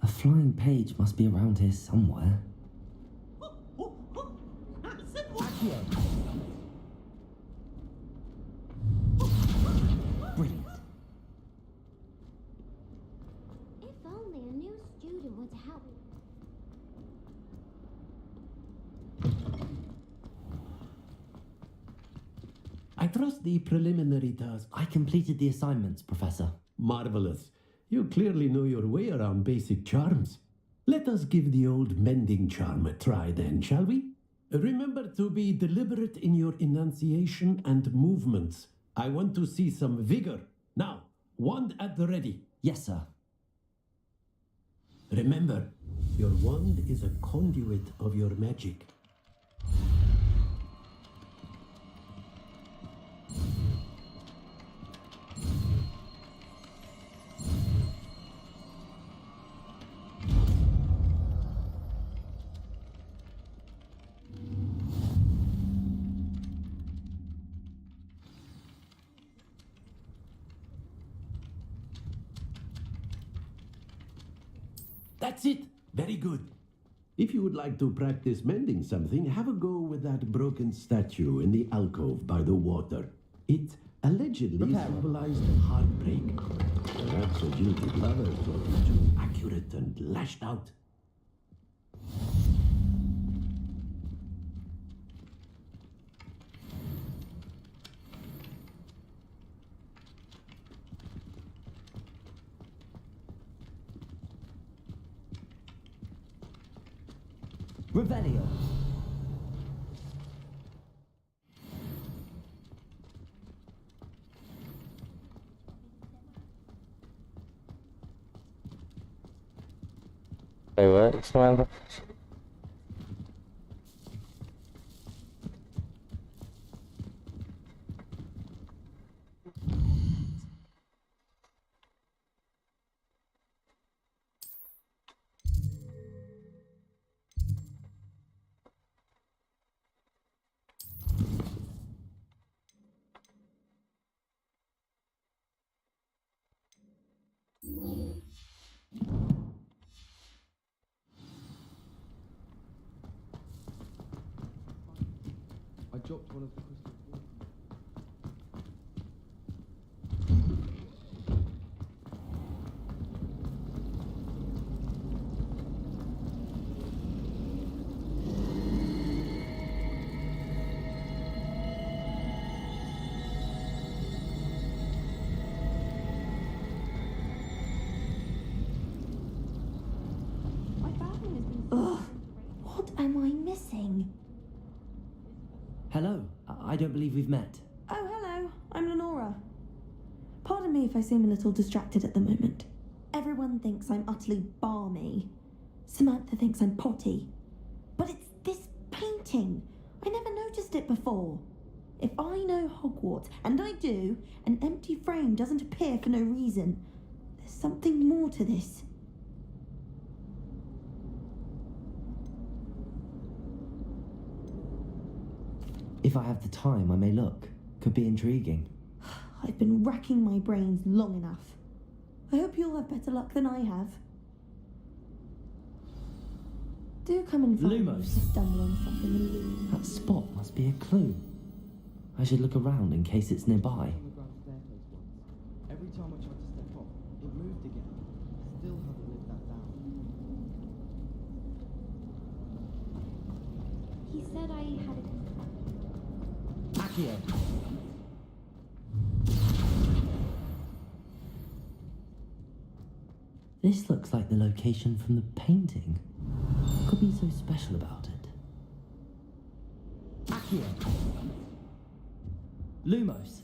A flying page must be around here somewhere. Brilliant. If only a new student would help. I trust the preliminary task. I completed the assignments, Professor. Marvelous. You clearly know your way around basic charms. Let us give the old mending charm a try then, shall we? Remember to be deliberate in your enunciation and movements. I want to see some vigor. Now, wand at the ready. Yes, sir. Remember, your wand is a conduit of your magic. That's it. Very good. If you would like to practice mending something, have a go with that broken statue in the alcove by the water. It allegedly symbolized heartbreak. Perhaps a jilted lover thought it too accurate and lashed out. Revelio. Wait, what, Samantha? I dropped one of the crystal balls. Ugh, what am I missing? Hello. I don't believe we've met. Oh, hello. I'm Lenora. Pardon me if I seem a little distracted at the moment. Everyone thinks I'm utterly balmy. Samantha thinks I'm potty. But it's this painting. I never know noticed it before. If I know Hogwarts, and I do, an empty frame doesn't appear for no reason. There's something more to this. If I have the time, I may look. Could be intriguing. I've been racking my brains long enough. I hope you'll have better luck than I have. Do come and find me if you stumble on something illuminating. That spot must be a clue. I should look around in case it's nearby. Every time I tried to step off, it moved again. Still haven't lived that down. He said I had it. Accio. This looks like the location from the painting. What could be so special about it? Accio. Lumos.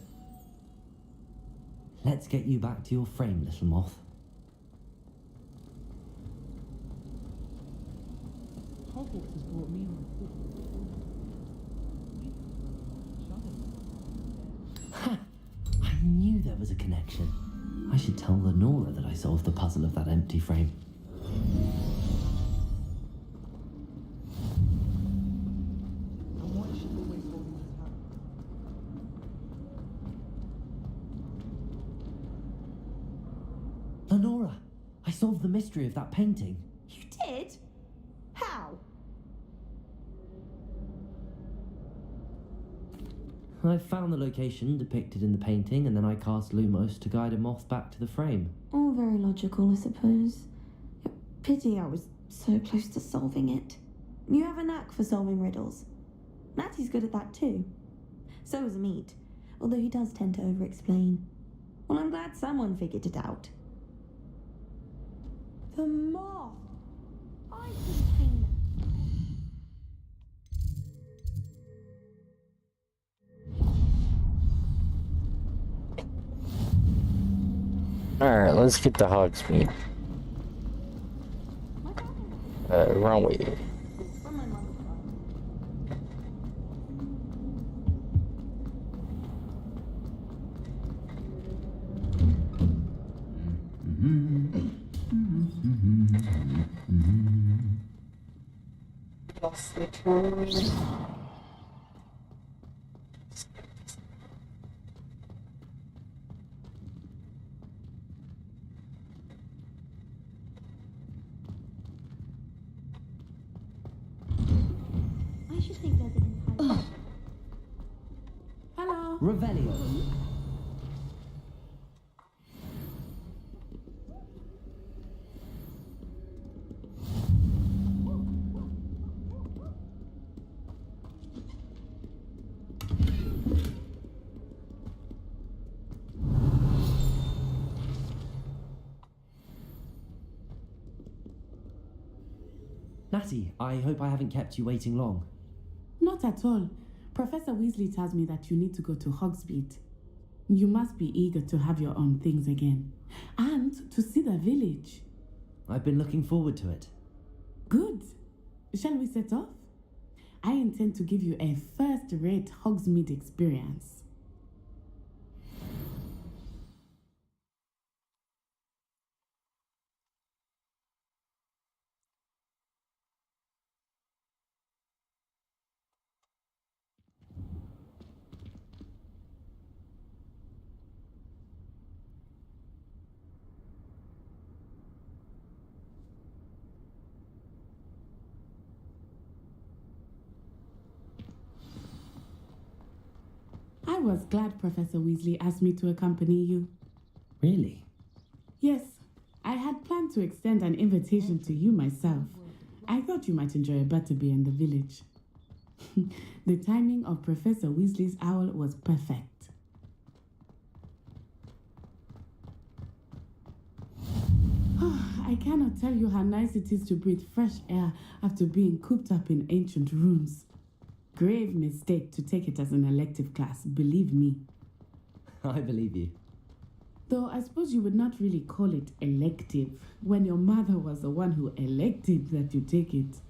Let's get you back to your frame, little moth. Hogwarts has brought me on. Ha! I knew there was a connection. I should tell Lenora that I solved the puzzle of that empty frame. And why is she always holding his hand? Lenora, I solved the mystery of that painting. You did? How? I found the location depicted in the painting, and then I cast Lumos to guide a moth back to the frame. All very logical, I suppose. Pity I was so close to solving it. You have a knack for solving riddles. Natty's good at that too. So is Meat, although he does tend to over-explain. Well, I'm glad someone figured it out. The moth! I contain them. Alright, let's get to Hogsmeade. Wrong way. Lost the tours. I should think there's an entire... Hello. Revelio. Natty, I hope I haven't kept you waiting long. Not at all. Professor Weasley tells me that you need to go to Hogsmeade. You must be eager to have your own things again. And to see the village. I've been looking forward to it. Good. Shall we set off? I intend to give you a first-rate Hogsmeade experience. I was glad Professor Weasley asked me to accompany you. Really? Yes, I had planned to extend an invitation to you myself. I thought you might enjoy a butterbeer in the village. The timing of Professor Weasley's owl was perfect. I cannot tell you how nice it is to breathe fresh air after being cooped up in ancient rooms. Grave mistake to take it as an elective class, believe me. I believe you. Though I suppose you would not really call it elective when your mother was the one who elected that you take it.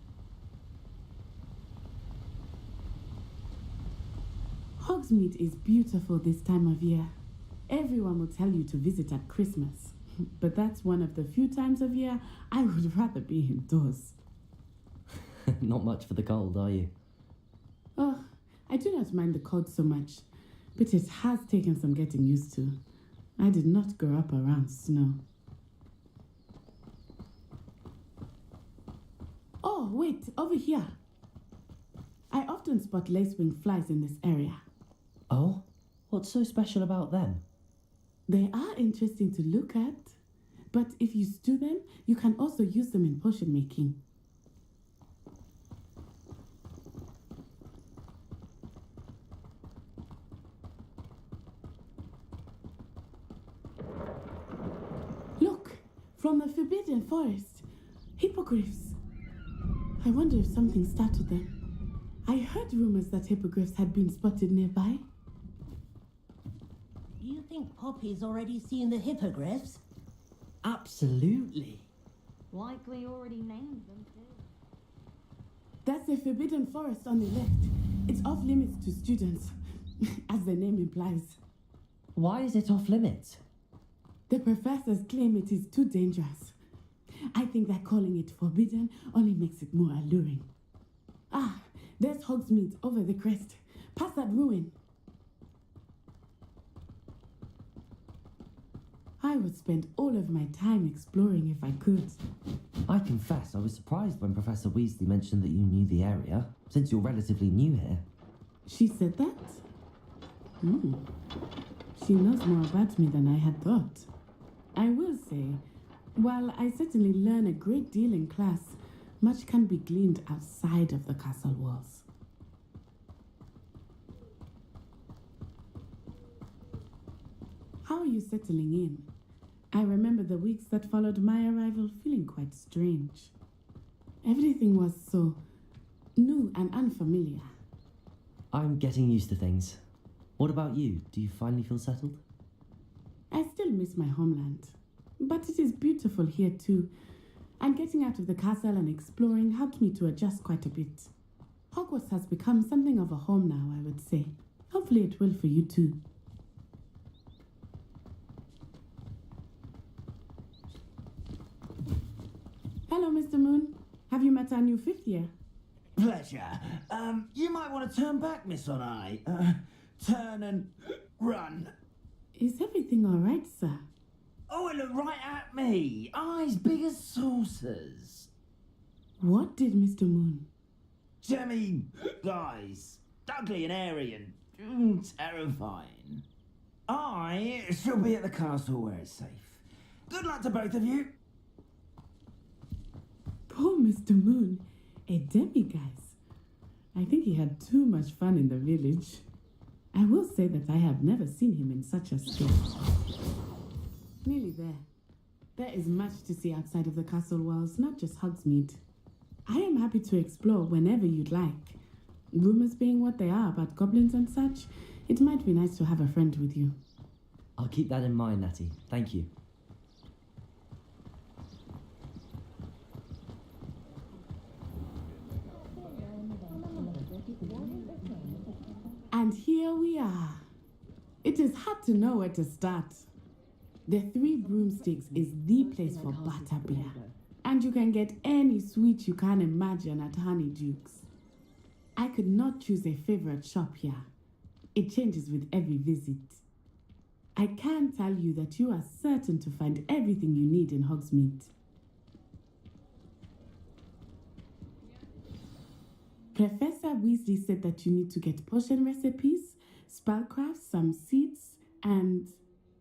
Hogsmeade is beautiful this time of year. Everyone will tell you to visit at Christmas, but that's one of the few times of year I would rather be indoors. Not much for the cold, are you? Oh, I do not mind the cold so much, but it has taken some getting used to. I did not grow up around snow. Oh, wait, over here. I often spot lacewing flies in this area. Oh? What's so special about them? They are interesting to look at, but if you stew them, you can also use them in potion making. Look, from the Forbidden Forest, hippogriffs. I wonder if something startled them. I heard rumors that hippogriffs had been spotted nearby. Do you think Poppy's already seen the hippogriffs? Absolutely. Likely already named them too. That's the Forbidden Forest on the left. It's off limits to students, as the name implies. Why is it off limits? The professors claim it is too dangerous. I think that calling it forbidden only makes it more alluring. Ah, there's Hogsmeade over the crest. Past that ruin. I would spend all of my time exploring if I could. I confess I was surprised when Professor Weasley mentioned that you knew the area, since you're relatively new here. She said that? She knows more about me than I had thought. I will say, while I certainly learn a great deal in class, much can be gleaned outside of the castle walls. How are you settling in? I remember the weeks that followed my arrival feeling quite strange. Everything was so new and unfamiliar. I'm getting used to things. What about you? Do you finally feel settled? I still miss my homeland, but it is beautiful here too. And getting out of the castle and exploring helped me to adjust quite a bit. Hogwarts has become something of a home now, I would say. Hopefully it will for you too. Hello, Mr. Moon. Have you met our new fifth year? Pleasure. You might want to turn back, Miss On Eye. Turn and run. Is everything all right, sir? Oh, it looked right at me. Eyes big as saucers. What did Mr. Moon? Jemmy guys. Ugly and airy and terrifying. I shall be at the castle where it's safe. Good luck to both of you. Poor Mr. Moon, a demiguise. I think he had too much fun in the village. I will say that I have never seen him in such a state. Nearly there. There is much to see outside of the castle walls, not just Hogsmeade. I am happy to explore whenever you'd like. Rumors being what they are about goblins and such, it might be nice to have a friend with you. I'll keep that in mind, Natty. Thank you. And here we are. It is hard to know where to start. The Three Broomsticks is the place for butterbeer. And you can get any sweet you can imagine at Honeydukes. I could not choose a favorite shop here. It changes with every visit. I can tell you that you are certain to find everything you need in Hogsmeade. Professor Weasley said that you need to get potion recipes, spellcrafts, some seeds, and...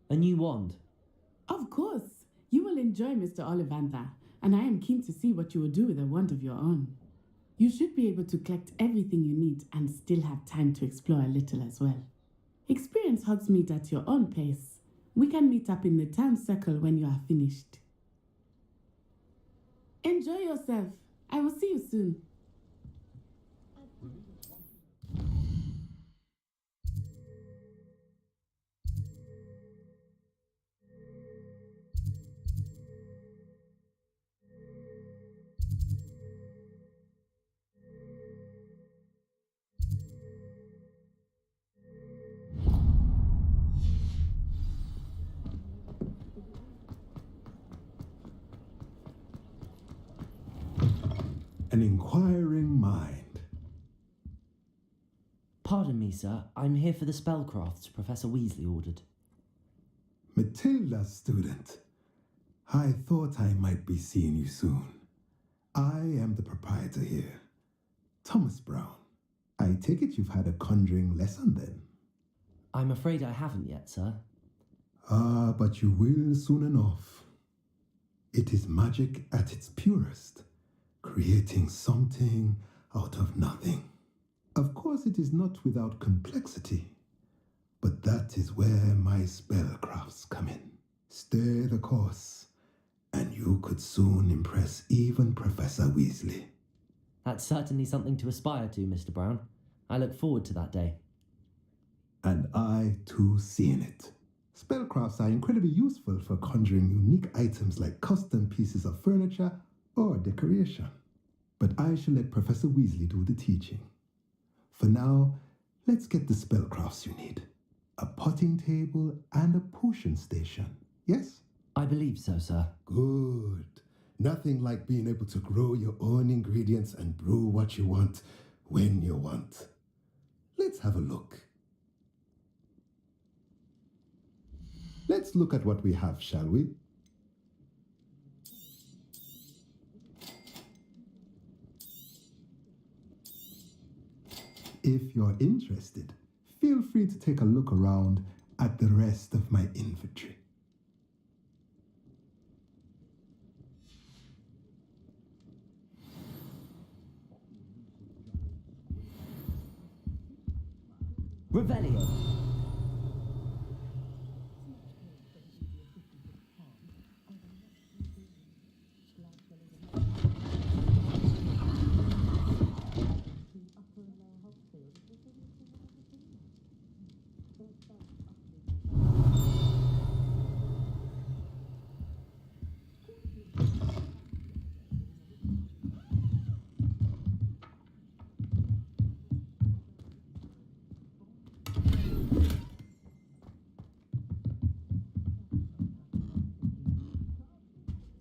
A new wand? Of course. You will enjoy Mr. Ollivander, and I am keen to see what you will do with a wand of your own. You should be able to collect everything you need and still have time to explore a little as well. Experience Hogsmeade at your own pace. We can meet up in the town circle when you are finished. Enjoy yourself. I will see you soon. an inquiring mind. Pardon me, sir. I'm here for the spellcrafts Professor Weasley ordered. Matilda, student. I thought I might be seeing you soon. I am the proprietor here, Thomas Brown. I take it you've had a conjuring lesson then? I'm afraid I haven't yet, sir. Ah, but you will soon enough. It is magic at its purest, creating something out of nothing. Of course, it is not without complexity, but that is where my spellcrafts come in. Stay the course, and you could soon impress even Professor Weasley. That's certainly something to aspire to, Mr. Brown. I look forward to that day. And I, too, seeing it. Spellcrafts are incredibly useful for conjuring unique items like custom pieces of furniture or decoration. But I shall let Professor Weasley do the teaching. For now, let's get the spellcrafts you need. A potting table and a potion station, yes? I believe so, sir. Good. Nothing like being able to grow your own ingredients and brew what you want when you want. Let's have a look. Let's look at what we have, shall we? If you're interested, feel free to take a look around at the rest of my inventory. Revelio.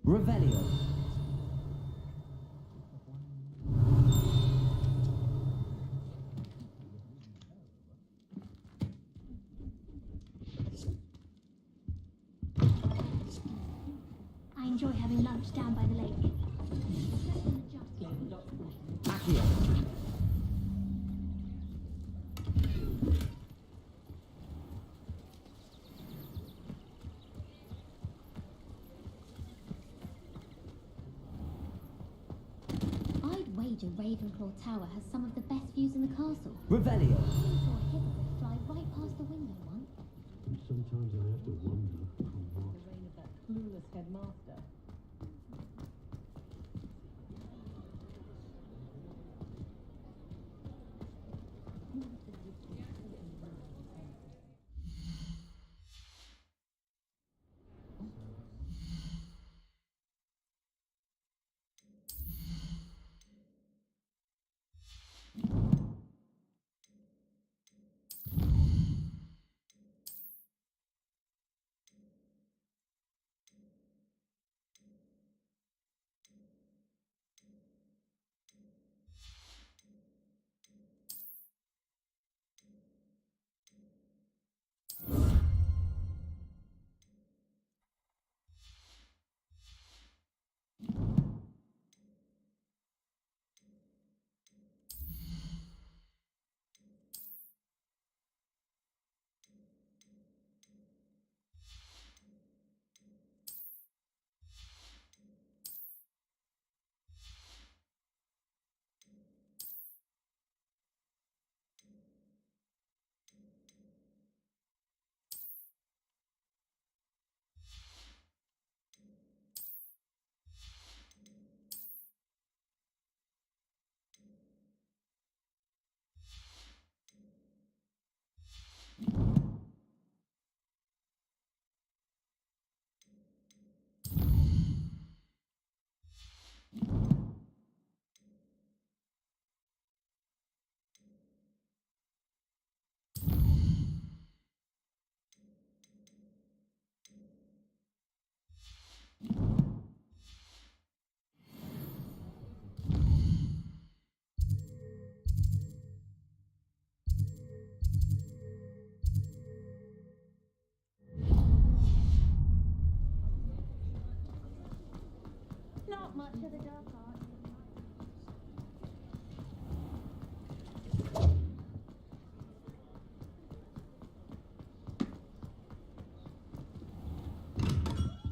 Revelio. I enjoy having lunch down by the lake. Accio. I'd wager Ravenclaw Tower has some of the best views in the castle. Revelio. I saw a hippogriff fly right past the window once. Sometimes I have to wonder The reign of that clueless headmaster. Not much of the dark art.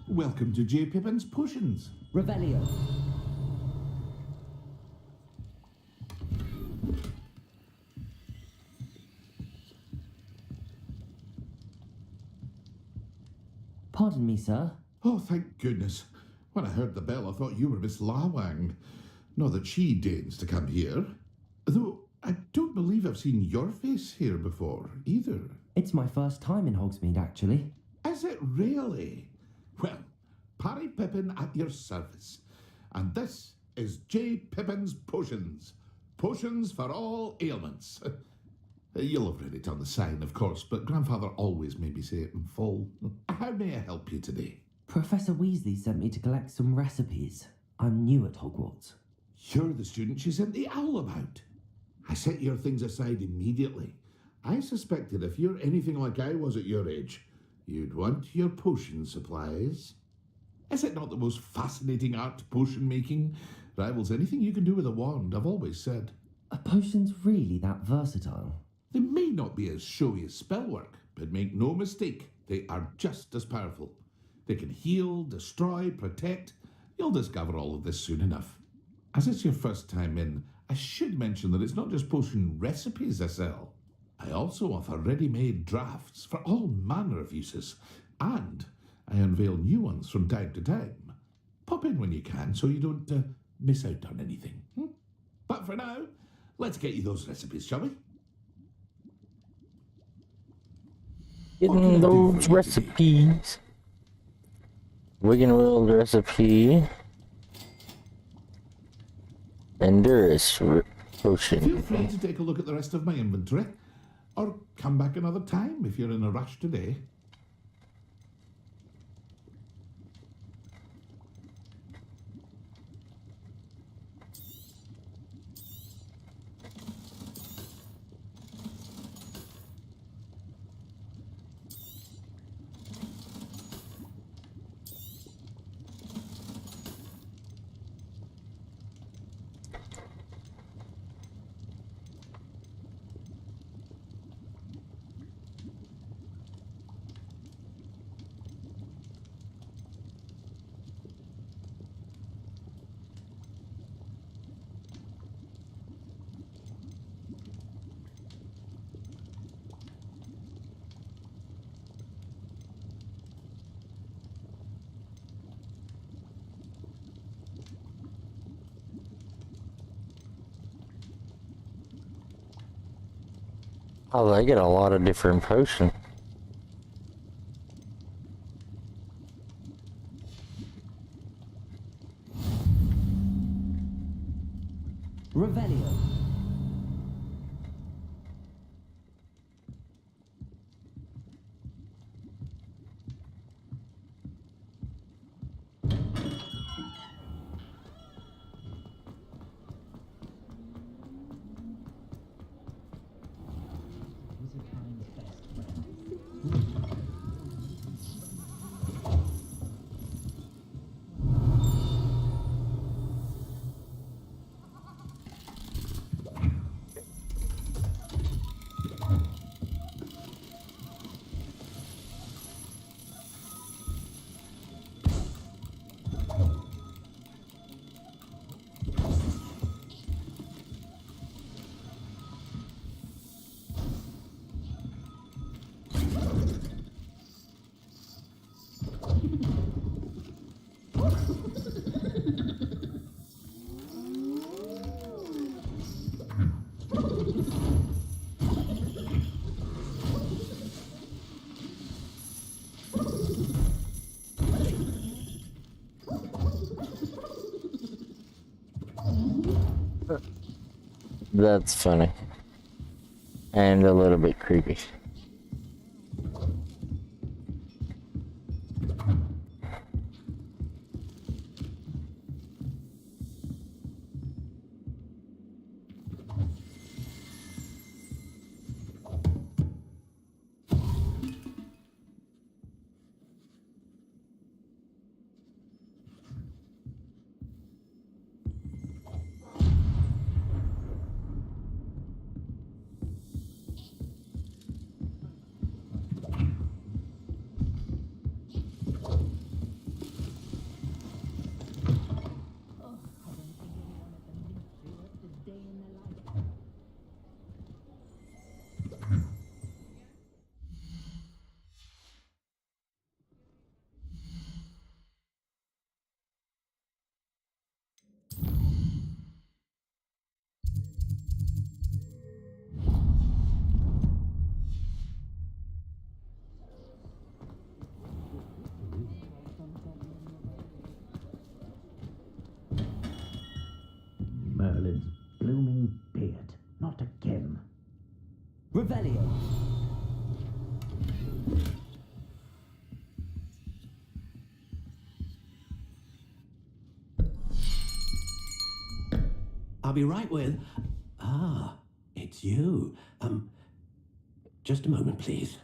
Welcome to J. Pippin's Potions. Revelio. Pardon me, sir. Oh, thank goodness. When I heard the bell, I thought you were Miss Lawang. Not that she deigns to come here. Though I don't believe I've seen your face here before, either. It's my first time in Hogsmeade, actually. Is it really? Well, Parry Pippin at your service. And this is J. Pippin's Potions. Potions for all ailments. You'll have read it on the sign, of course, but Grandfather always made me say it in full. How may I help you today? Professor Weasley sent me to collect some recipes. I'm new at Hogwarts. You're the student she sent the owl about. I set your things aside immediately. I suspected if you're anything like I was at your age, you'd want your potion supplies. Is it not the most fascinating art, potion making? Rivals anything you can do with a wand, I've always said. Are potions really that versatile? They may not be as showy as spellwork, but make no mistake, they are just as powerful. They can heal, destroy, protect. You'll discover all of this soon enough. As it's your first time in, I should mention that it's not just potion recipes I sell. I also offer ready-made drafts for all manner of uses, and I unveil new ones from time to time. Pop in when you can so you don't miss out on anything. But for now, let's get you those recipes, shall we? Getting those recipes. Wigan World recipe. Endurance potion. Feel free to take a look at the rest of my inventory, or come back another time if you're in a rush today. Oh, they get a lot of different potions. Revelio. That's funny. And a little bit creepy. I'll be right with... Ah, it's you. Just a moment, please.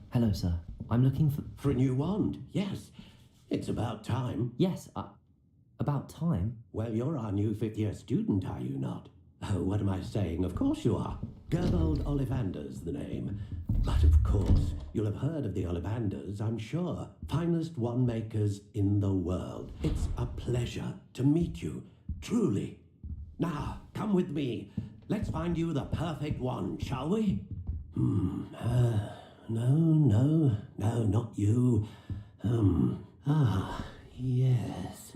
Hello, sir. I'm looking for... For a new wand, yes. It's about time. Yes, about time? Well, you're our new fifth-year student, are you not? Oh, what am I saying? Of course you are. Gerbold Ollivander's the name. But of course, you'll have heard of the Ollivanders, I'm sure. Finest wand makers in the world. It's a pleasure to meet you, truly. Now, come with me. Let's find you the perfect wand, shall we? No, not you. Yes.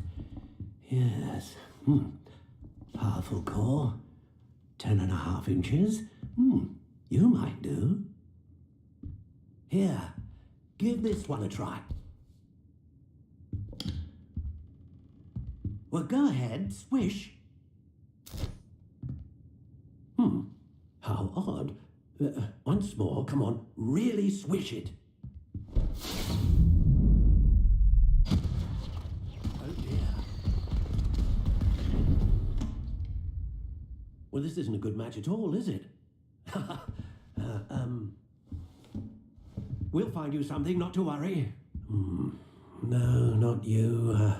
Powerful core. 10.5 inches. You might do. Here, give this one a try. Well, go ahead, swish. How odd. Once more, come on, really swish it. Oh dear. Well, this isn't a good match at all, is it? We'll find you something, not to worry. No, not you.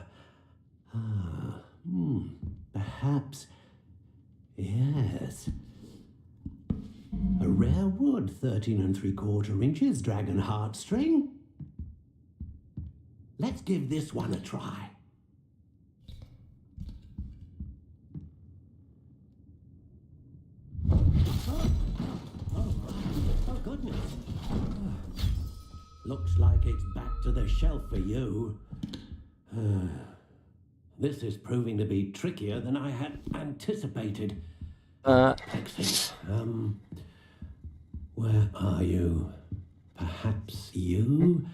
Perhaps. Yes. A rare wood, 13 3/4 inches, dragon heartstring. Let's give this one a try. Oh, goodness. Looks like it's back to the shelf for you. This is proving to be trickier than I had anticipated. Excellent. Where are you? Perhaps you?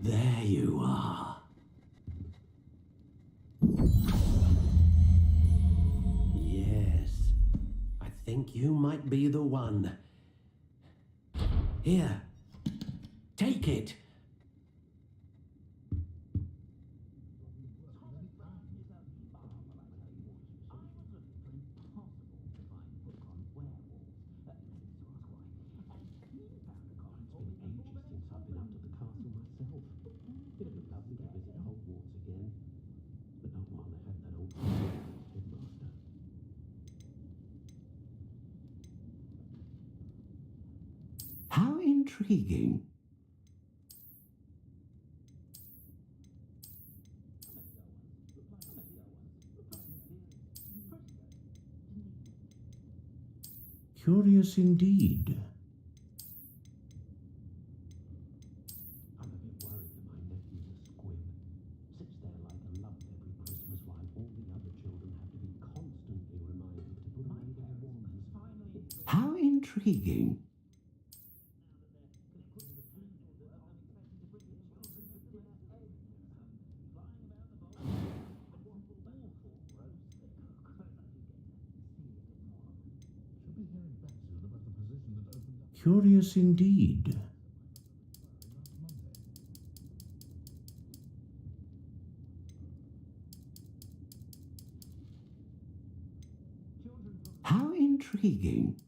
There you are. Yes, I think you might be the one. Here, take it. It'd be lovely to visit Hogwarts again, but not while they had that old headmaster. How intriguing. Curious indeed. I'm a bit worried that my nephew's a squib. Sits there like a lump every Christmas while all the other children have to be constantly reminded to put away their wands. How intriguing. Curious indeed. How intriguing.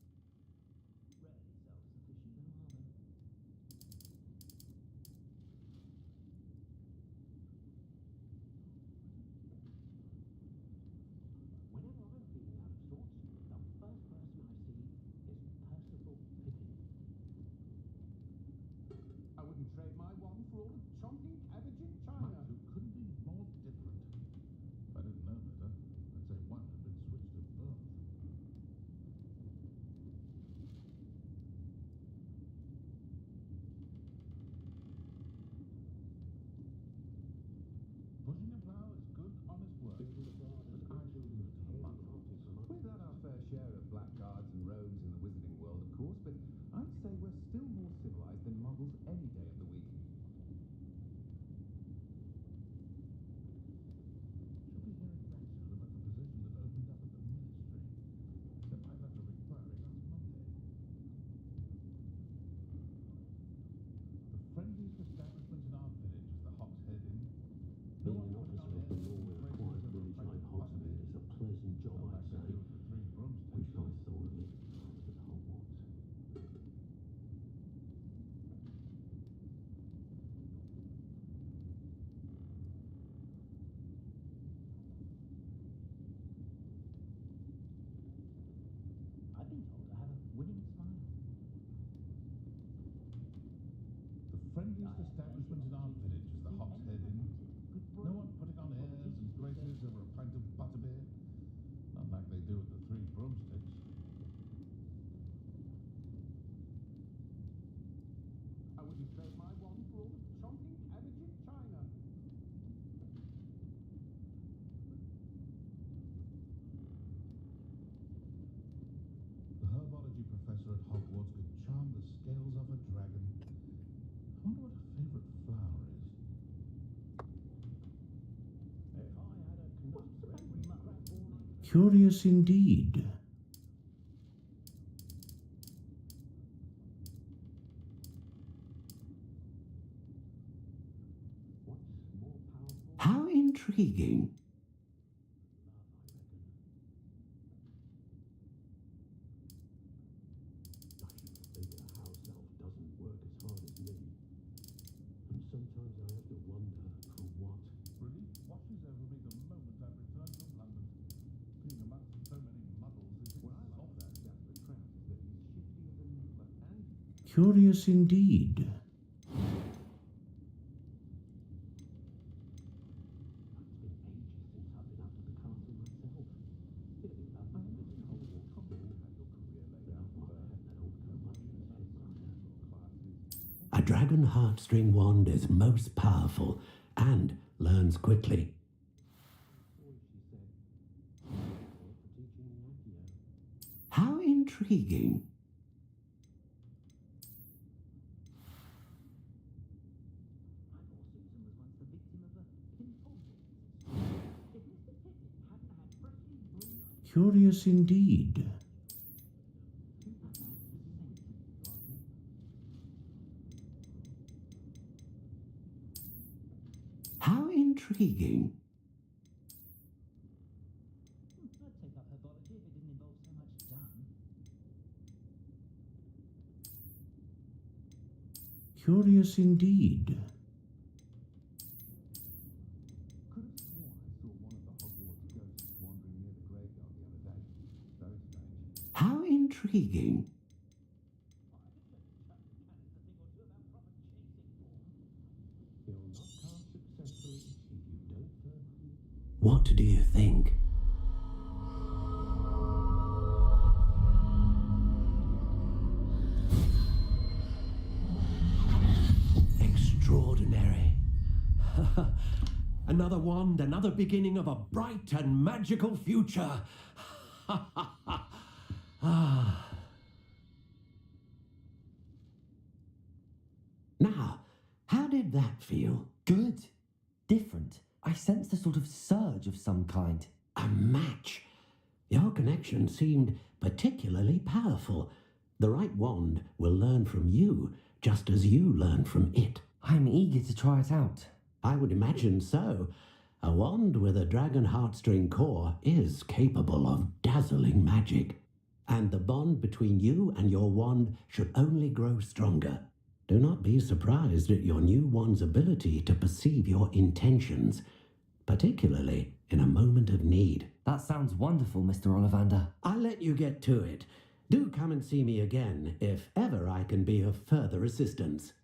I wouldn't trade my one for all the chonking cabbage in China. My two couldn't be more different. If I didn't know better, I'd say one had been switched at birth. Pushing a plough is good, honest work. But I should look at a buck. We've had our fair share of blackguards and rogues in the wizarding world, of course, but I'd say we're still more civilized than muggles any day of the week. working Hogwarts is a pleasant job, I'd say. Wish I thought of it at Hogwarts. I've been told I have a winning smile. The friendliest establishment in our village is the Hop's Head Inn. No one putting on airs and graces over a pint of butterbeer. Not like they do at the Three Broomsticks. I wouldn't trade my one for all the chonking cabbage in China. The herbology professor at Hogwarts could charm the scales off a dragon. I wonder what her favourite flower is. Curious indeed. How intriguing. Sometimes I have to wonder for what. Relief washes over me the moment I return from London. Being amongst so many muddles is what I love that Jasper Trout is that he's shiftier than ever and Curious indeed. A dragon heartstring wand is most powerful and learns quickly. How intriguing. Curious indeed. How intriguing. I'd take up herbology if it didn't involve so much dung. Curious indeed. could have sworn I saw one of the Hogwarts ghosts wandering near the graveyard the other day. Very strange. How intriguing. What do you think? Extraordinary. Another wand, another beginning of a bright and magical future. Now, how did that feel? Good. Different. I sensed a sort of surge of some kind. A match. Your connection seemed particularly powerful. The right wand will learn from you, just as you learn from it. I'm eager to try it out. I would imagine so. A wand with a dragon heartstring core is capable of dazzling magic. And the bond between you and your wand should only grow stronger. Do not be surprised at your new wand's ability to perceive your intentions, particularly in a moment of need. That sounds wonderful, Mr. Ollivander. I'll let you get to it. Do come and see me again if ever I can be of further assistance.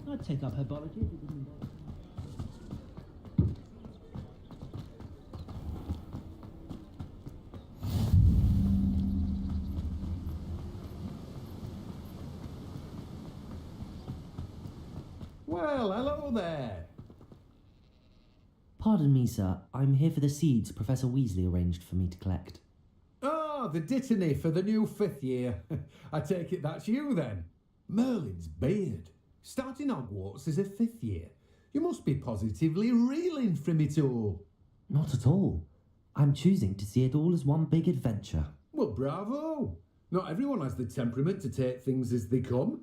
I'd take up herbology if it didn't involve. Well, hello there. Pardon me, sir. I'm here for the seeds Professor Weasley arranged for me to collect. Ah, the dittany for the new 5th year. I take it that's you then. Merlin's beard. Starting Hogwarts as a 5th year. You must be positively reeling from it all. Not at all. I'm choosing to see it all as one big adventure. Well, bravo. Not everyone has the temperament to take things as they come.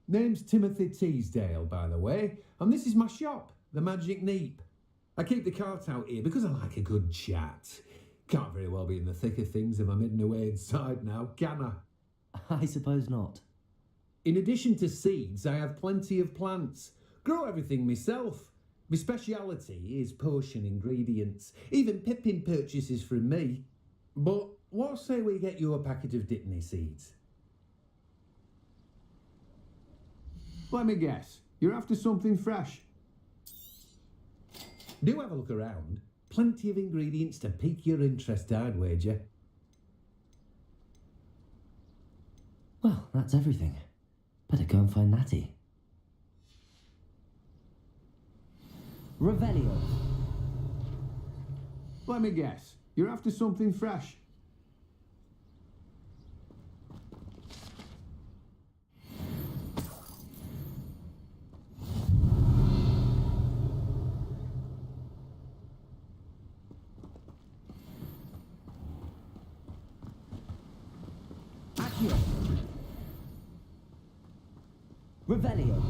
Name's Timothy Teasdale, by the way, and this is my shop, the Magic Neep. I keep the cart out here because I like a good chat. Can't very well be in the thick of things if I'm hidden away inside now, can I? I suppose not. In addition to seeds, I have plenty of plants. Grow everything myself. My speciality is potion ingredients. Even Pippin purchases from me. But what say we get you a packet of dittany seeds? Let me guess. You're after something fresh. Do have a look around. Plenty of ingredients to pique your interest, I'd wager. Well, that's everything. Better go and find Natty. Revelio. Let me guess. You're after something fresh. Revelio.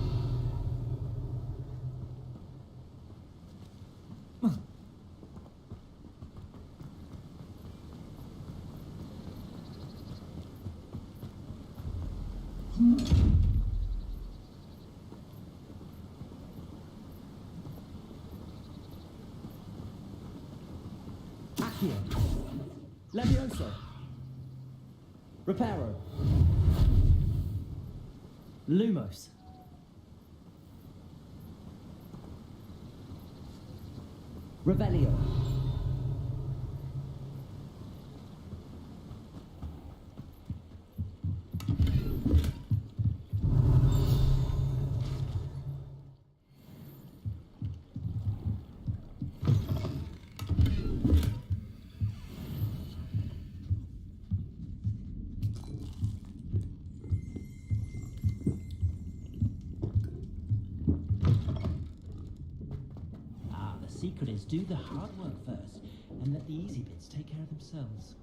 Accio. Levioso. Reparo. Lumos. Revelio. The secret is do the hard work first, and let the easy bits take care of themselves.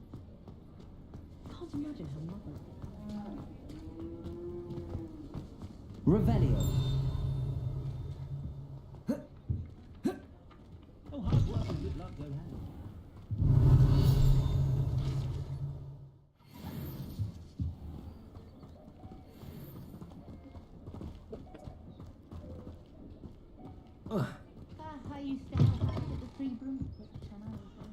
Can't imagine how Mother... Revelio. Oh, hard work and good luck go hand. I used to help out at the Free Brunswick when I was there.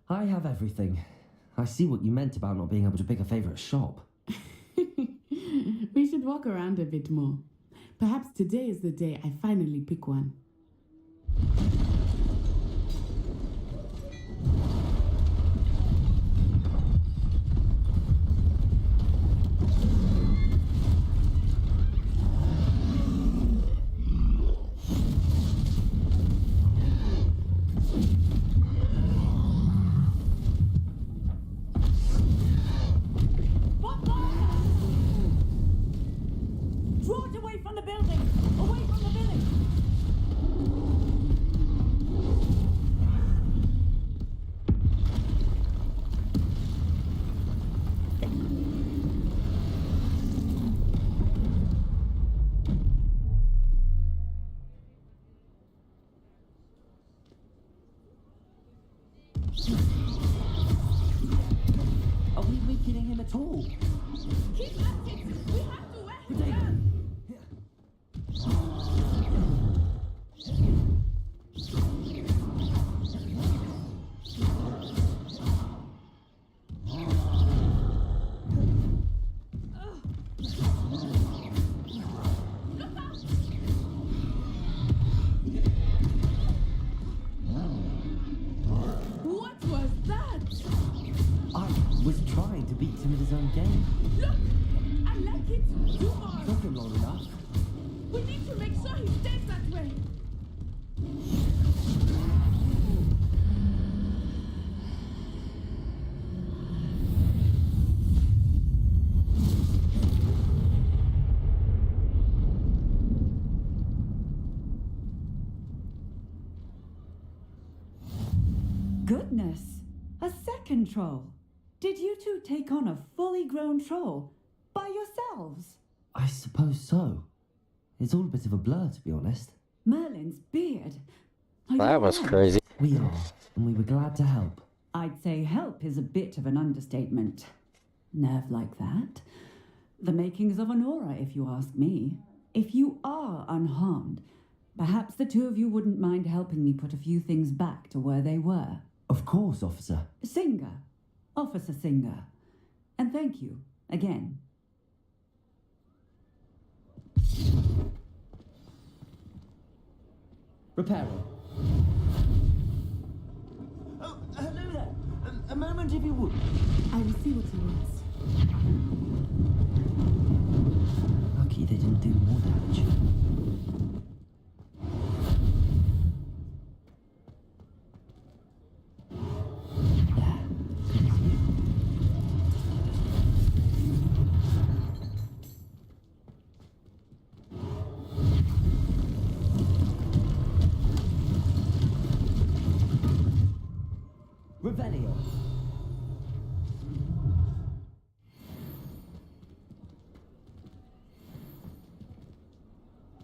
I have everything. I see what you meant about not being able to pick a favourite shop. We should walk around a bit more. Perhaps today is the day I finally pick one. Are we weakening him at all? Keep at it! We have to wear him down! What was that? I was trying to beat him at his own game. Look! I like it! Do more! Took him long enough. We need to make sure he stays that way! Goodness! A second troll! Did you two take on a fully grown troll? By yourselves? I suppose so. It's all a bit of a blur, to be honest. Merlin's beard! Are That you was right? crazy. We are, and we were glad to help. I'd say help is a bit of an understatement. Nerve like that? The makings of an aura, if you ask me. If you are unharmed, perhaps the two of you wouldn't mind helping me put a few things back to where they were. Of course, officer. Singer. Officer Singer. And thank you, again. Repairer. Oh, hello there. A moment if you would. I will see what he wants. Lucky they didn't do more damage. Revelio.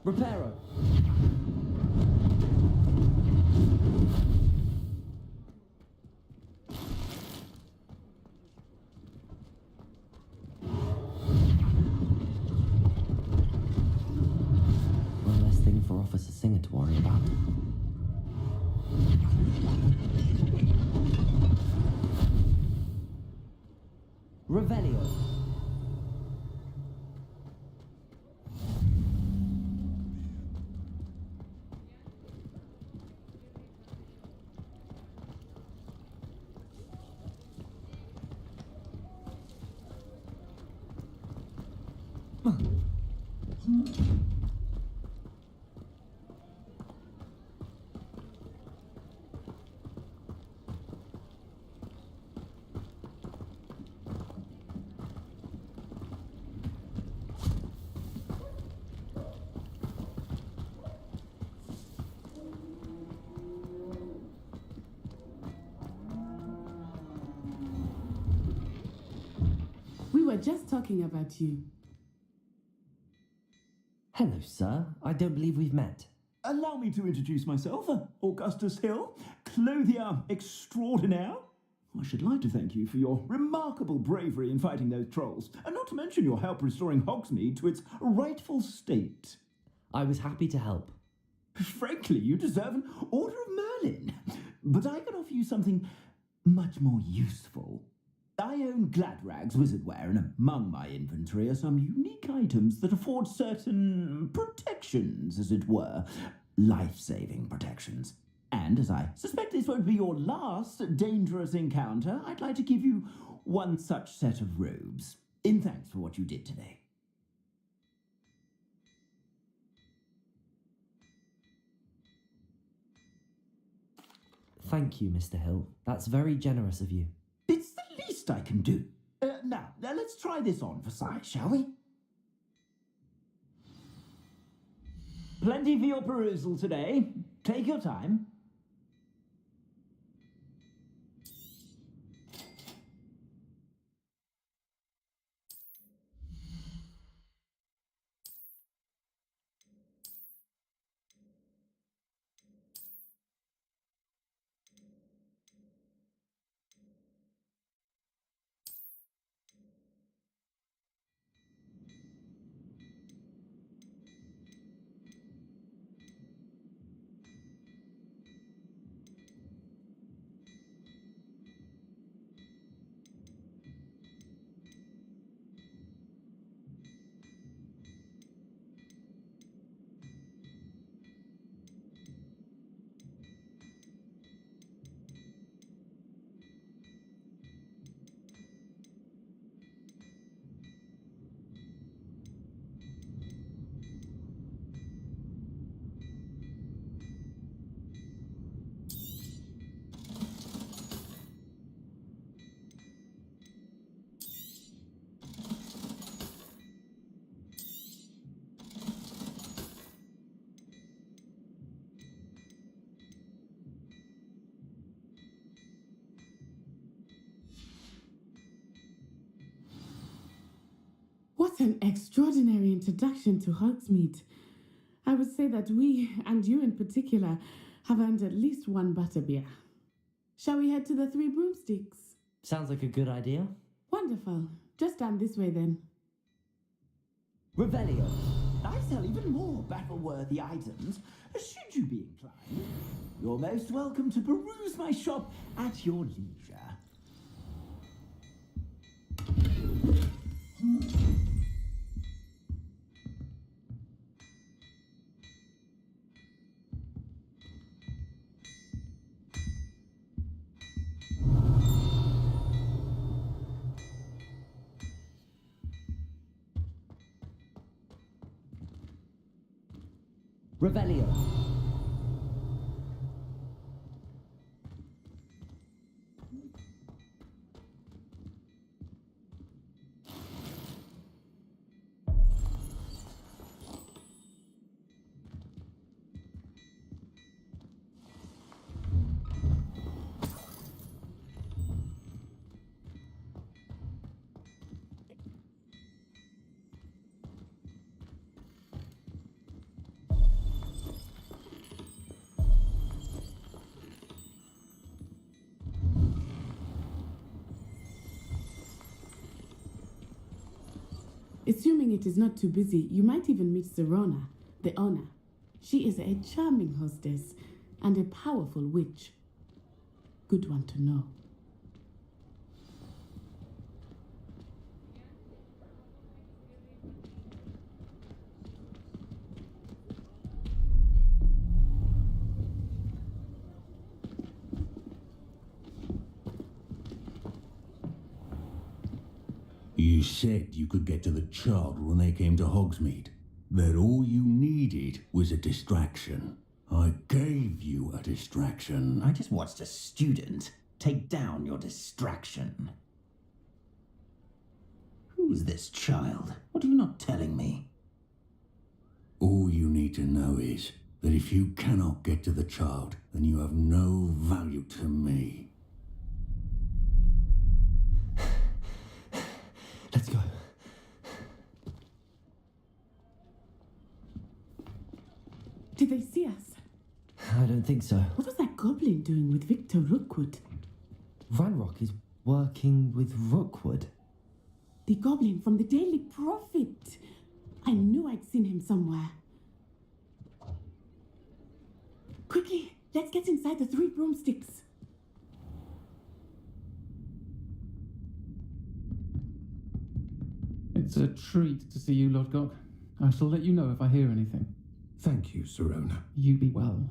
Reparo. One less thing for Officer Singer to worry about. Revelio. We were just talking about you. Hello, sir. I don't believe we've met. Allow me to introduce myself, Augustus Hill, clothier extraordinaire. I should like to thank you for your remarkable bravery in fighting those trolls, and not to mention your help restoring Hogsmeade to its rightful state. I was happy to help. Frankly, you deserve an Order of Merlin. But I can offer you something much more useful. I own Gladrag's wizardware, and among my inventory are some unique items that afford certain protections, as it were. Life-saving protections. And as I suspect this won't be your last dangerous encounter, I'd like to give you one such set of robes, in thanks for what you did today. Thank you, Mr. Hill. That's very generous of you. It's the least I can do. Now, let's try this on for size, shall we? Plenty for your perusal today. Take your time. What an extraordinary introduction to Hogsmeade. I would say that we, and you in particular, have earned at least one butterbeer. Shall we head to the Three Broomsticks? Sounds like a good idea. Wonderful. Just down this way then. Revelio. I sell even more battle-worthy items, should you be inclined. You're most welcome to peruse my shop at your leisure. Revelio. Assuming it is not too busy, you might even meet Serona, the owner. She is a charming hostess and a powerful witch. Good one to know. You said you could get to the child when they came to Hogsmeade. That all you needed was a distraction. I gave you a distraction. I just watched a student take down your distraction. Who's this child? What are you not telling me? All you need to know is that if you cannot get to the child, then you have no value to me. Let's go. Did they see us? I don't think so. What was that goblin doing with Victor Rookwood? Ranrock is working with Rookwood. The goblin from the Daily Prophet. I knew I'd seen him somewhere. Quickly, let's get inside the Three Broomsticks. It's a treat to see you, Lodgok. I shall let you know if I hear anything. Thank you, Serona. You be well.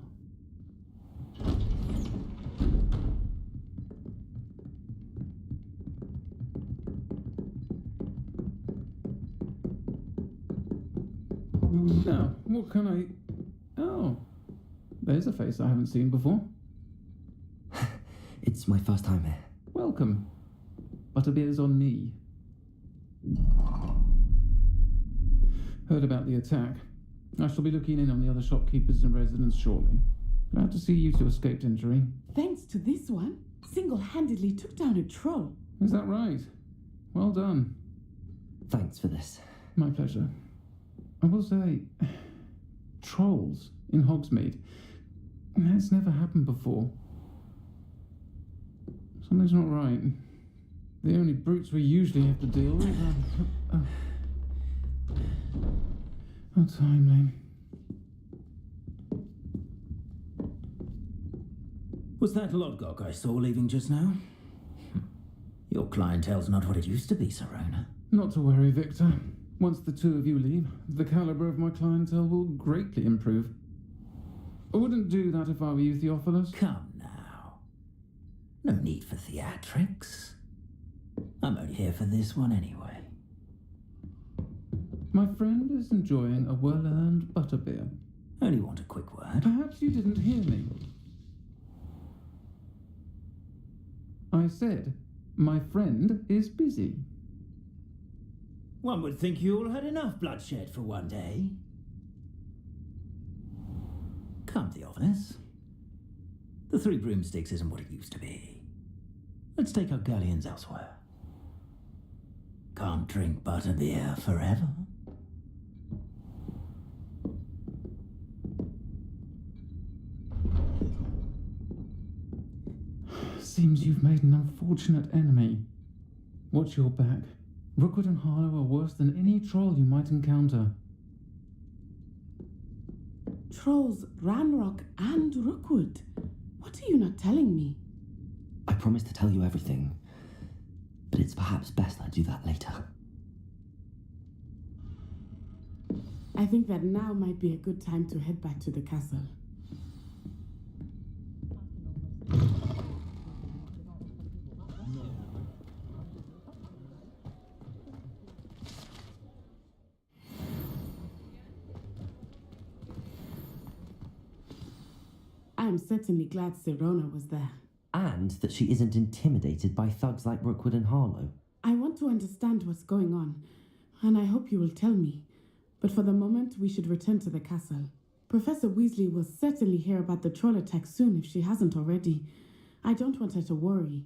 Now, what can I... Oh, there's a face I haven't seen before. It's my first time here. Welcome. Butterbeer's on me. Heard about the attack. I shall be looking in on the other shopkeepers and residents shortly. Glad to see you two escaped injury. Thanks to this one, single-handedly took down a troll. Is that right? Well done. Thanks for this. My pleasure. I will say, trolls in Hogsmeade. That's never happened before. Something's not right. The only brutes we usually have to deal with are... How timely. Was that Lodgok I saw leaving just now? Your clientele's not what it used to be, Serona. Not to worry, Victor. Once the two of you leave, the caliber of my clientele will greatly improve. I wouldn't do that if I were you, Theophilus. Come now. No need for theatrics. I'm only here for this one anyway. My friend is enjoying a well-earned butterbeer. Only want a quick word. Perhaps you didn't hear me. I said, my friend is busy. One would think you all had enough bloodshed for one day. Come, Theophilus. The Three Broomsticks isn't what it used to be. Let's take our galleons elsewhere. can't drink butterbeer forever. Seems you've made an unfortunate enemy. Watch your back. Rookwood and Harlow are worse than any troll you might encounter. Trolls, Ranrock, and Rookwood. What are you not telling me? I promise to tell you everything, but it's perhaps best I do that later. I think that now might be a good time to head back to the castle. I am certainly glad Sirona was there. And that she isn't intimidated by thugs like Rookwood and Harlow. I want to understand what's going on, and I hope you will tell me. But for the moment, we should return to the castle. Professor Weasley will certainly hear about the troll attack soon if she hasn't already. I don't want her to worry.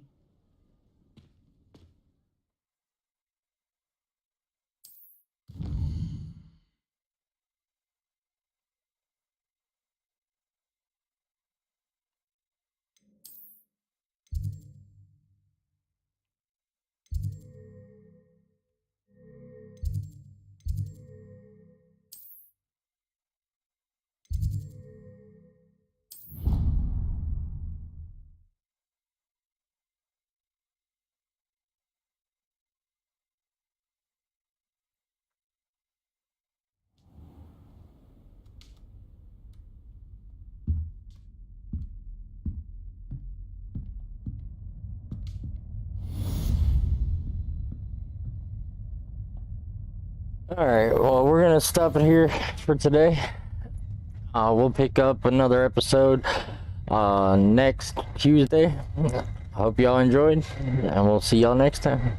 Alright, well, we're gonna stop it here for today. We'll pick up another episode next Tuesday. Hope y'all enjoyed, and we'll see y'all next time.